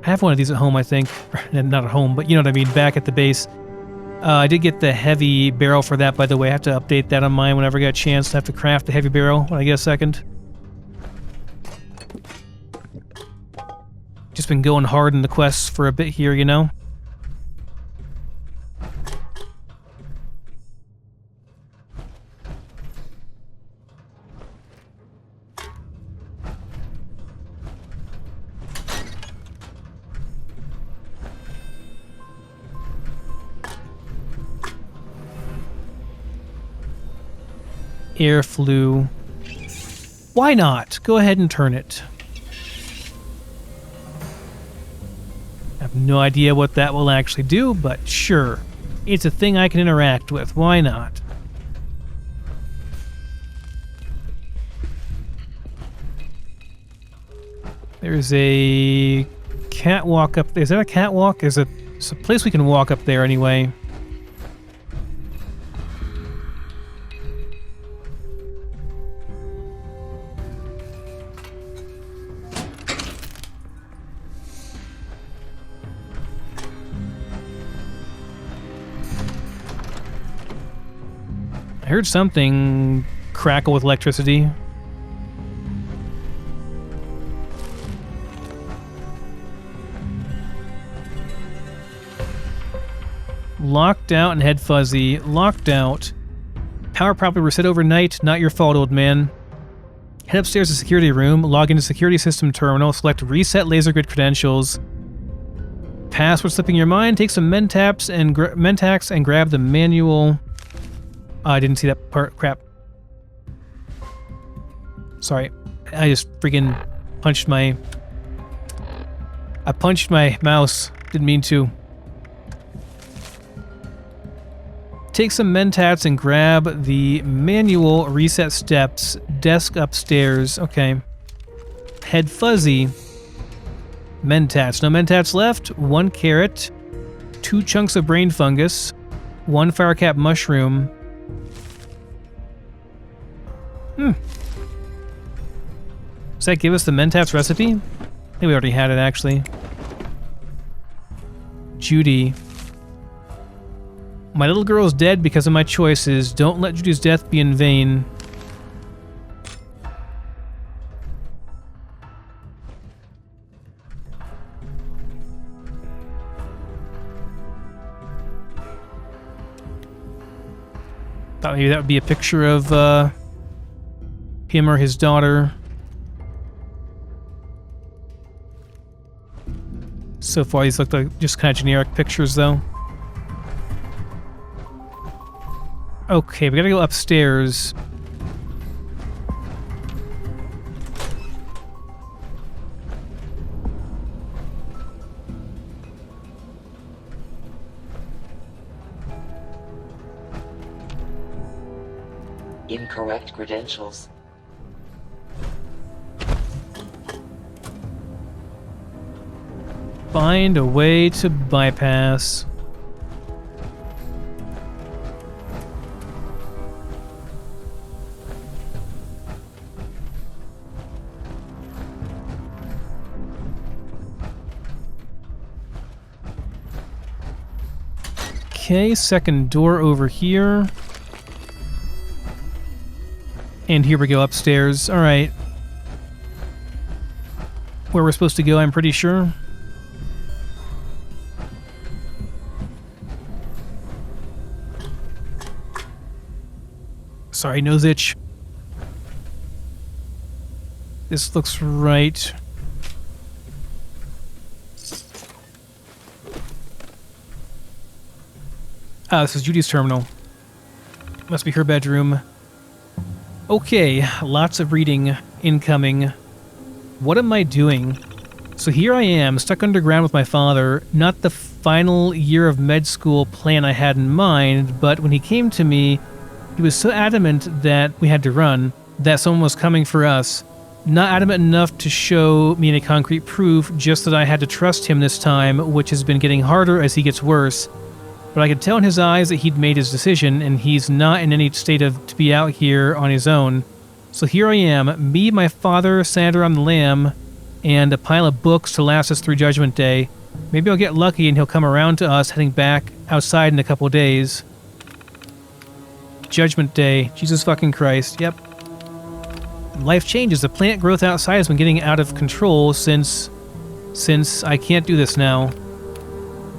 have one of these at home, I think. Not at home, but you know what I mean, back at the base. I did get the heavy barrel for that, by the way. I have to update that on mine whenever I get a chance. I have to craft the heavy barrel when I get a second. Just been going hard in the quests for a bit here, you know? Air flue. Why not? Go ahead and turn it. I have no idea what that will actually do, but sure. It's a thing I can interact with. Why not? There's a catwalk up there. Is that a catwalk? It's a place we can walk up there anyway. I heard something crackle with electricity. Locked out and head fuzzy. Locked out. Power probably reset overnight. Not your fault, old man. Head upstairs to security room. Log into security system terminal. Select reset laser grid credentials. Password slipping your mind. Take some Mentax and grab the manual. I didn't see that part. Crap. Sorry. I just freaking punched my... I punched my mouse. Didn't mean to. Take some Mentats and grab the manual reset steps. Desk upstairs. Okay. Head fuzzy. Mentats. No Mentats left. 1 carrot. 2 chunks of brain fungus. 1 firecap mushroom. Does that give us the Mentats recipe? I think we already had it, actually. Judy. My little girl is dead because of my choices. Don't let Judy's death be in vain. Thought maybe that would be a picture of him or his daughter. So far, these look like just kind of generic pictures, though. Okay, we gotta go upstairs. Incorrect credentials. Find a way to bypass. Okay, second door over here. And here we go upstairs. Alright. Where we're supposed to go, I'm pretty sure. Sorry, nose itch. This looks right. Ah, this is Judys Terminal. Must be her bedroom. Okay, lots of reading incoming. What am I doing? So here I am, stuck underground with my father. Not the final year of med school plan I had in mind, but when he came to me, he was so adamant that we had to run, that someone was coming for us. Not adamant enough to show me any concrete proof, just that I had to trust him this time, which has been getting harder as he gets worse. But I could tell in his eyes that he'd made his decision, and he's not in any state to be out here on his own. So here I am, me, my father, Senator on the Lamb, and a pile of books to last us through Judgment Day. Maybe I'll get lucky and he'll come around to us heading back outside in a couple days. Judgment Day. Jesus fucking Christ. Yep. Life changes. The plant growth outside has been getting out of control since I can't do this now.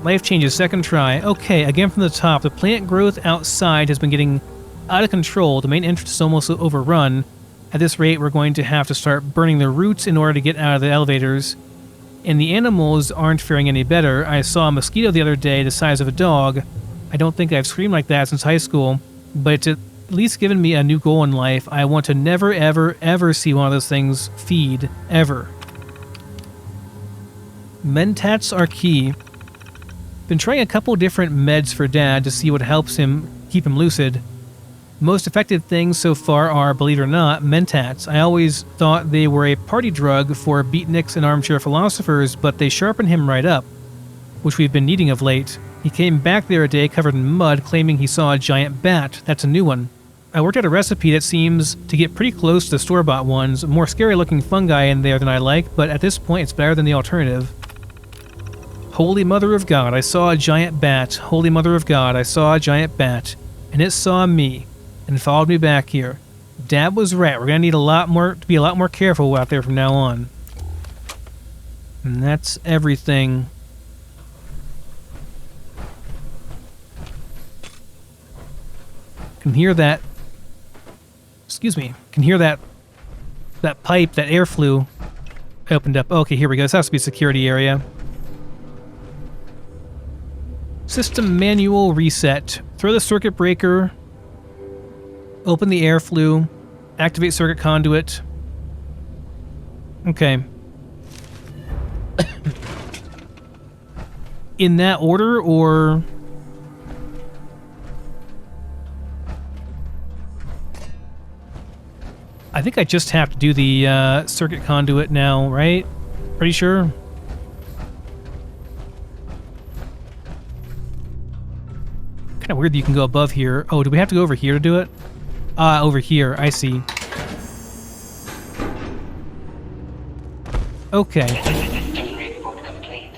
Life changes. Second try. Okay, again from the top. The plant growth outside has been getting out of control. The main entrance is almost overrun. At this rate, we're going to have to start burning the roots in order to get out of the elevators. And the animals aren't faring any better. I saw a mosquito the other day the size of a dog. I don't think I've screamed like that since high school, but it's at least given me a new goal in life. I want to never, ever, ever see one of those things feed. Ever. Mentats are key. Been trying a couple different meds for Dad to see what helps him keep him lucid. Most effective things so far are, believe it or not, mentats. I always thought they were a party drug for beatniks and armchair philosophers, but they sharpen him right up, which we've been needing of late. He came back there a day covered in mud, claiming he saw a giant bat. That's a new one. I worked out a recipe that seems to get pretty close to the store-bought ones. More scary-looking fungi in there than I like, but at this point it's better than the alternative. Holy Mother of God, I saw a giant bat. Holy Mother of God, I saw a giant bat. And it saw me. And followed me back here. Dad was right. We're gonna need to be a lot more careful out there from now on. And that's everything. Can hear that. Excuse me. Can hear that pipe, that air flue opened up. Okay, here we go. This has to be a security area. System manual reset. Throw the circuit breaker. Open the air flue. Activate circuit conduit. Okay. In that order, or... I think I just have to do the circuit conduit now, right? Pretty sure. Kind of weird that you can go above here. Oh, do we have to go over here to do it? Over here. I see. Okay. Reboot complete.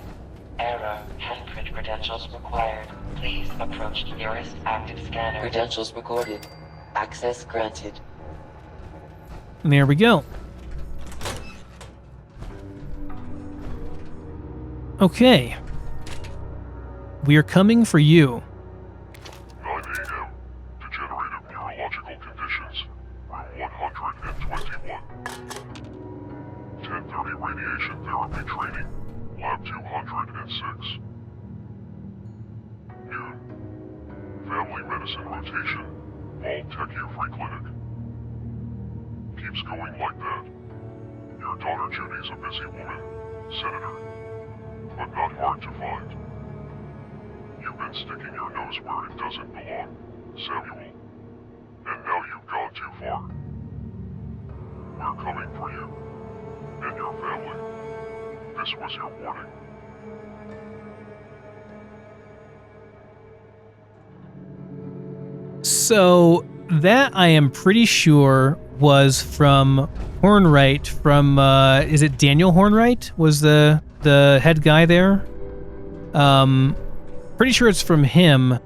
Error. Handprint credentials required. Please approach the nearest active scanner. Credentials recorded. Access granted. And there we go. Okay. We are coming for you. 9 a.m. Degenerative neurological conditions. Room 121. 10:30 radiation therapy training. Lab 206. Noon. Family medicine rotation. All Tech-U-free clinic. Keeps going like that. Your daughter Judy's a busy woman, Senator, but not hard to find. You've been sticking your nose where it doesn't belong, Samuel, and now you've gone too far. We're coming for you, and your family. This was your warning. So, that I am pretty sure was from Hornwright, from, is it Daniel Hornwright? Was the head guy there? Pretty sure it's from him.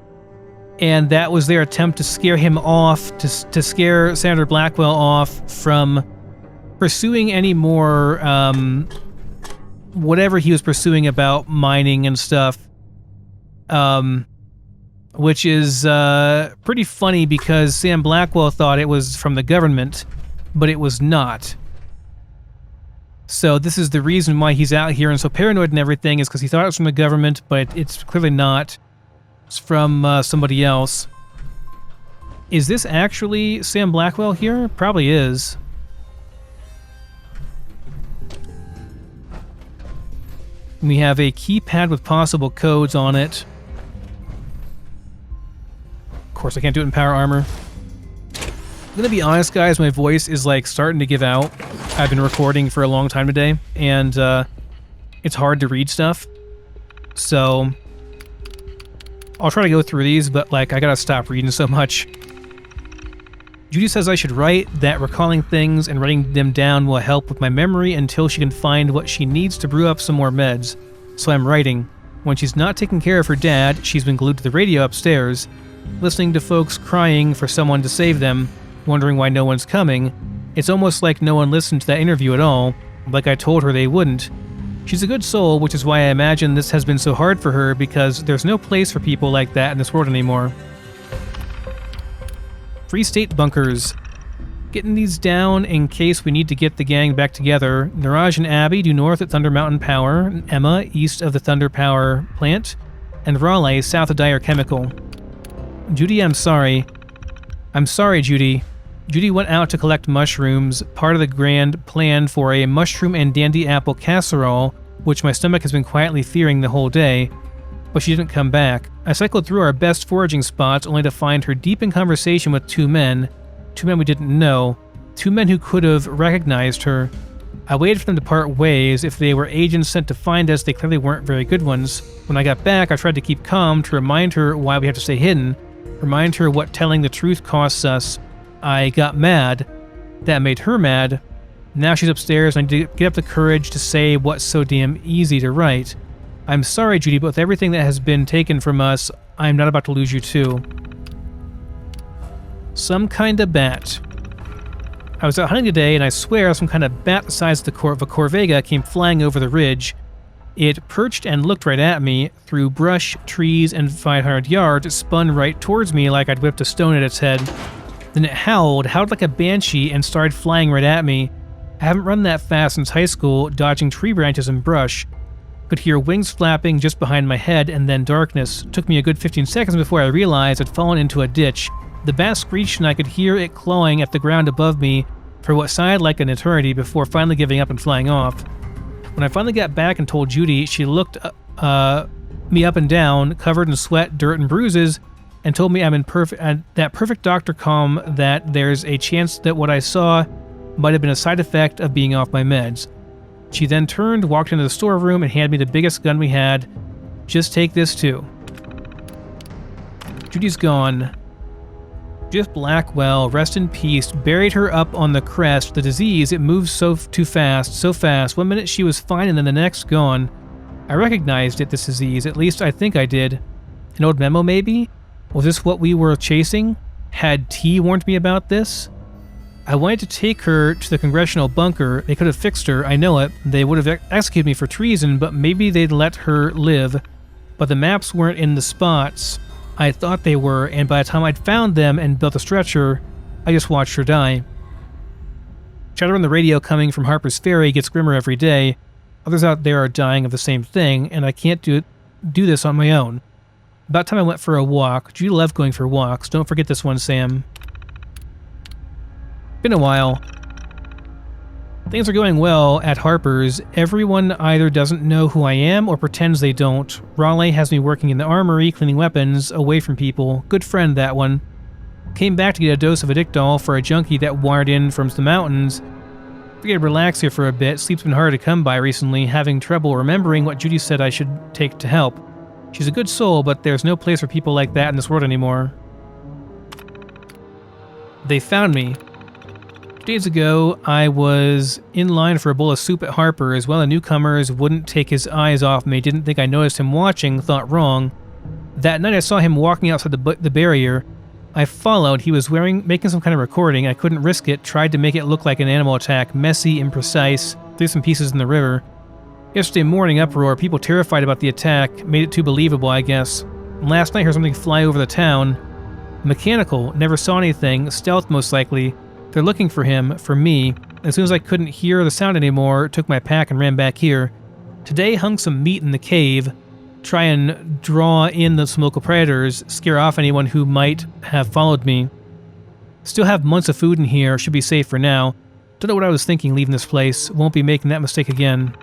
And that was their attempt to scare him off, to scare Senator Blackwell off from pursuing any more, whatever he was pursuing about mining and stuff. Which is pretty funny because Sam Blackwell thought it was from the government, but it was not. So this is the reason why he's out here and so paranoid and everything, is because he thought it was from the government, but it's clearly not. It's from somebody else. Is this actually Sam Blackwell here? Probably is. We have a keypad with possible codes on it. Of course, I can't do it in power armor. I'm gonna be honest, guys, my voice is like starting to give out. I've been recording for a long time today, and it's hard to read stuff. So I'll try to go through these, but like I gotta stop reading so much. Judy says I should write, that recalling things and writing them down will help with my memory until she can find what she needs to brew up some more meds. So I'm writing. When she's not taking care of her dad, she's been glued to the radio upstairs, listening to folks crying for someone to save them, wondering why no one's coming. It's almost like no one listened to that interview at all, like I told her they wouldn't. She's a good soul, which is why I imagine this has been so hard for her, because there's no place for people like that in this world anymore. Free State bunkers. Getting these down in case we need to get the gang back together. Niraj and Abby due north at Thunder Mountain Power, Emma east of the Thunder Power plant, and Raleigh south of Dyer Chemical. Judy, I'm sorry. I'm sorry, Judy. Judy went out to collect mushrooms, part of the grand plan for a mushroom and dandy apple casserole, which my stomach has been quietly fearing the whole day, but she didn't come back. I cycled through our best foraging spots only to find her deep in conversation with two men we didn't know, two men who could have recognized her. I waited for them to part ways. If they were agents sent to find us, they clearly weren't very good ones. When I got back, I tried to keep calm to remind her why we have to stay hidden, remind her what telling the truth costs us. I got mad. That made her mad. Now she's upstairs and I need to get up the courage to say what's so damn easy to write. I'm sorry, Judy, but with everything that has been taken from us, I'm not about to lose you too. Some kind of bat. I was out hunting today, and I swear some kind of bat the size of a Corvega came flying over the ridge. It perched and looked right at me. Through brush, trees, and 500 yards, it spun right towards me like I'd whipped a stone at its head. Then it howled like a banshee, and started flying right at me. I haven't run that fast since high school, dodging tree branches and brush. Could hear wings flapping just behind my head, and then darkness. Took me a good 15 seconds before I realized I'd fallen into a ditch. The bat screeched and I could hear it clawing at the ground above me for what sounded like an eternity before finally giving up and flying off. When I finally got back and told Judy, she looked me up and down, covered in sweat, dirt, and bruises, and told me I'm in that perfect doctor calm that there's a chance that what I saw might have been a side effect of being off my meds. She then turned, walked into the storeroom, and handed me the biggest gun we had. Just take this too. Judy's gone. Jeff Blackwell, rest in peace, buried her up on the crest. The disease, it moves so fast. 1 minute she was fine and then the next gone. I recognized it, this disease, at least I think I did. An old memo maybe? Was this what we were chasing? Had T warned me about this? I wanted to take her to the congressional bunker. They could have fixed her, I know it. They would have executed me for treason, but maybe they'd let her live. But the maps weren't in the spots I thought they were, and by the time I'd found them and built a stretcher, I just watched her die. Chatter on the radio coming from Harper's Ferry gets grimmer every day. Others out there are dying of the same thing, and I can't do this on my own. About time I went for a walk. Judy loved going for walks. Don't forget this one, Sam. Been a while. Things are going well at Harper's. Everyone either doesn't know who I am or pretends they don't. Raleigh has me working in the armory, cleaning weapons, away from people. Good friend, that one. Came back to get a dose of Addictol for a junkie that wandered in from the mountains. Figured I'd relax here for a bit. Sleep's been hard to come by recently, having trouble remembering what Judy said I should take to help. She's a good soul, but there's no place for people like that in this world anymore. They found me. 2 days ago, I was in line for a bowl of soup at Harper's. One of the newcomers wouldn't take his eyes off me, didn't think I noticed him watching, thought wrong. That night I saw him walking outside the barrier. I followed. He was making some kind of recording. I couldn't risk it, tried to make it look like an animal attack, messy, imprecise, threw some pieces in the river. Yesterday morning uproar, people terrified about the attack, made it too believable, I guess. And last night I heard something fly over the town. Mechanical, never saw anything, stealth most likely. They're looking for him, for me. As soon as I couldn't hear the sound anymore, took my pack and ran back here. Today hung some meat in the cave. Try and draw in the local predators, scare off anyone who might have followed me. Still have months of food in here, should be safe for now. Don't know what I was thinking leaving this place. Won't be making that mistake again.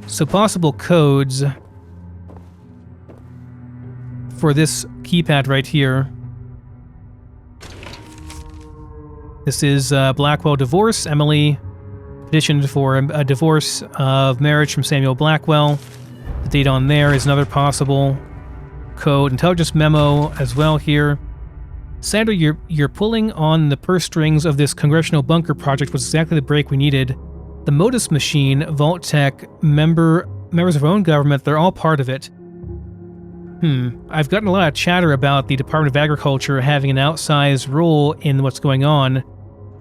So possible codes for this keypad right here. This is Blackwell divorce. Emily petitioned for a divorce of marriage from Samuel Blackwell. The date on there is another possible code. Intelligence memo as well here. Senator, you're pulling on the purse strings of this congressional bunker project was exactly the break we needed. The Modus machine, Vault Tech, members of our own government, they're all part of it. I've gotten a lot of chatter about the Department of Agriculture having an outsized role in what's going on.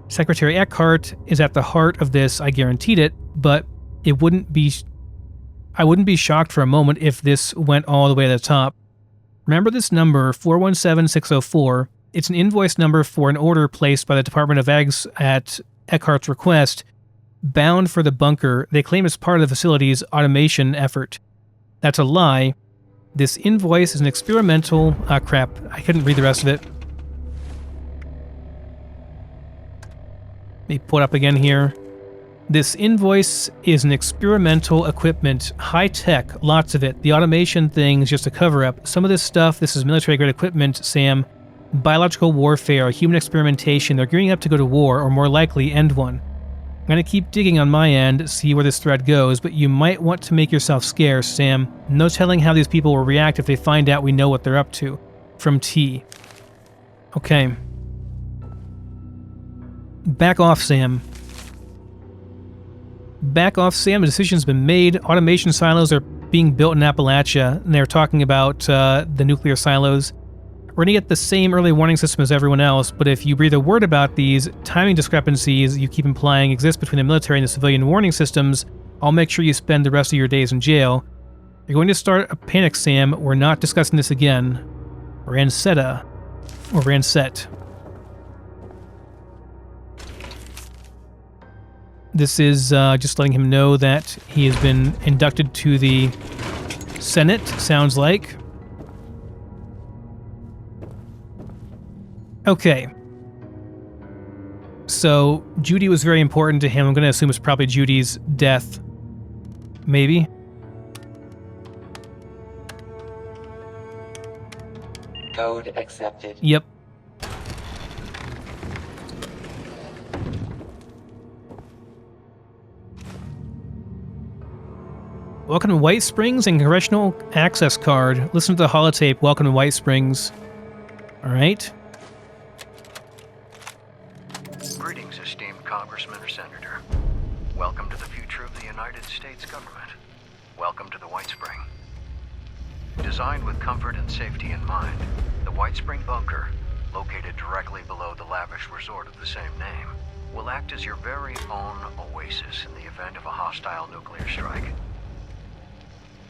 Secretary Eckhart is at the heart of this, I guaranteed it, but I wouldn't be shocked for a moment if this went all the way to the top. Remember this number, 417604. It's an invoice number for an order placed by the Department of Ags at Eckhart's request, bound for the bunker. They claim it's part of the facility's automation effort. That's a lie. This invoice is an experimental... crap. I couldn't read the rest of it. Let me pull it up again here. This invoice is an experimental equipment, high-tech, lots of it. The automation thing is just a cover-up. Some of this stuff, this is military-grade equipment, Sam. Biological warfare, human experimentation. They're gearing up to go to war, or more likely, end one. I'm going to keep digging on my end, see where this thread goes, but you might want to make yourself scarce, Sam. No telling how these people will react if they find out we know what they're up to. From T. Okay. Back off, Sam. Back off, Sam. The decision's been made. Automation silos are being built in Appalachia, and they're talking about the nuclear silos. We're going to get the same early warning system as everyone else, but if you breathe a word about these timing discrepancies you keep implying exist between the military and the civilian warning systems, I'll make sure you spend the rest of your days in jail. You're going to start a panic, Sam. We're not discussing this again. Ransetta. Or Ranset. This is just letting him know that he has been inducted to the Senate, sounds like. Okay. So, Judy was very important to him. I'm going to assume it's probably Judy's death. Maybe? Code accepted. Yep. Welcome to White Springs and Congressional Access Card. Listen to the holotape. Welcome to White Springs. Alright. Greetings, esteemed Congressman or Senator. Welcome to the future of the United States government. Welcome to the White Spring. Designed with comfort and safety in mind, the White Spring Bunker, located directly below the lavish resort of the same name, will act as your very own oasis in the event of a hostile nuclear strike.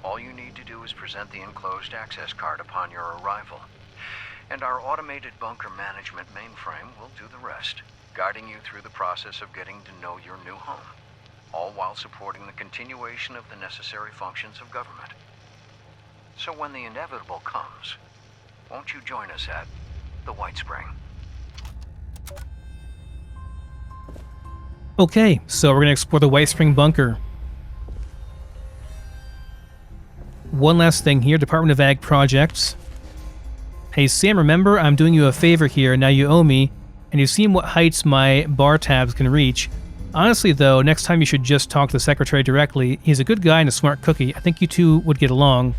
All you need to do is present the enclosed access card upon your arrival, and our automated bunker management mainframe will do the rest, guiding you through the process of getting to know your new home, all while supporting the continuation of the necessary functions of government. So when the inevitable comes, won't you join us at the White Spring? Okay, so we're going to explore the White Spring Bunker. One last thing here, Department of Ag Projects. Hey Sam, remember, I'm doing you a favor here, now you owe me, and you've seen what heights my bar tabs can reach. Honestly though, next time you should just talk to the secretary directly. He's a good guy and a smart cookie. I think you two would get along.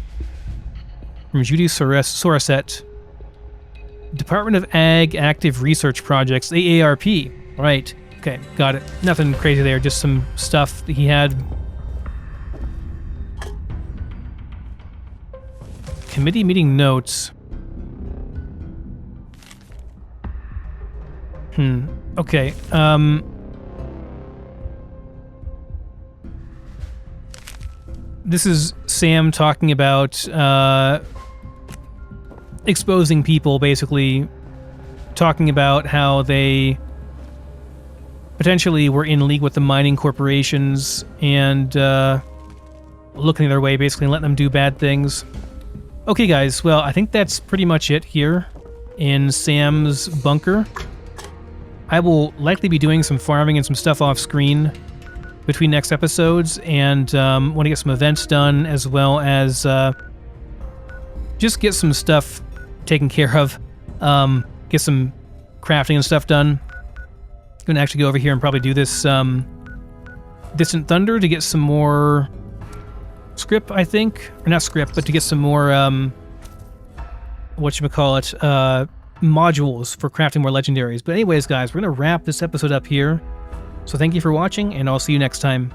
From Judys Terminal. Department of Ag Active Research Projects, the AARP. Right, okay, got it. Nothing crazy there, just some stuff that he had. Committee meeting notes. Okay, this is Sam talking about, exposing people, basically. Talking about how they potentially were in league with the mining corporations and, looking their way, basically, and letting them do bad things. Okay, guys, well, I think that's pretty much it here in Sam's bunker. I will likely be doing some farming and some stuff off screen between next episodes, and want to get some events done, as well as just get some stuff taken care of, get some crafting and stuff done. I'm going to actually go over here and probably do this Distant Thunder to get some more script, I think. Or not script, but to get some more, whatchamacallit, modules for crafting more legendaries. But anyways, guys, we're going to wrap this episode up here. So thank you for watching, and I'll see you next time.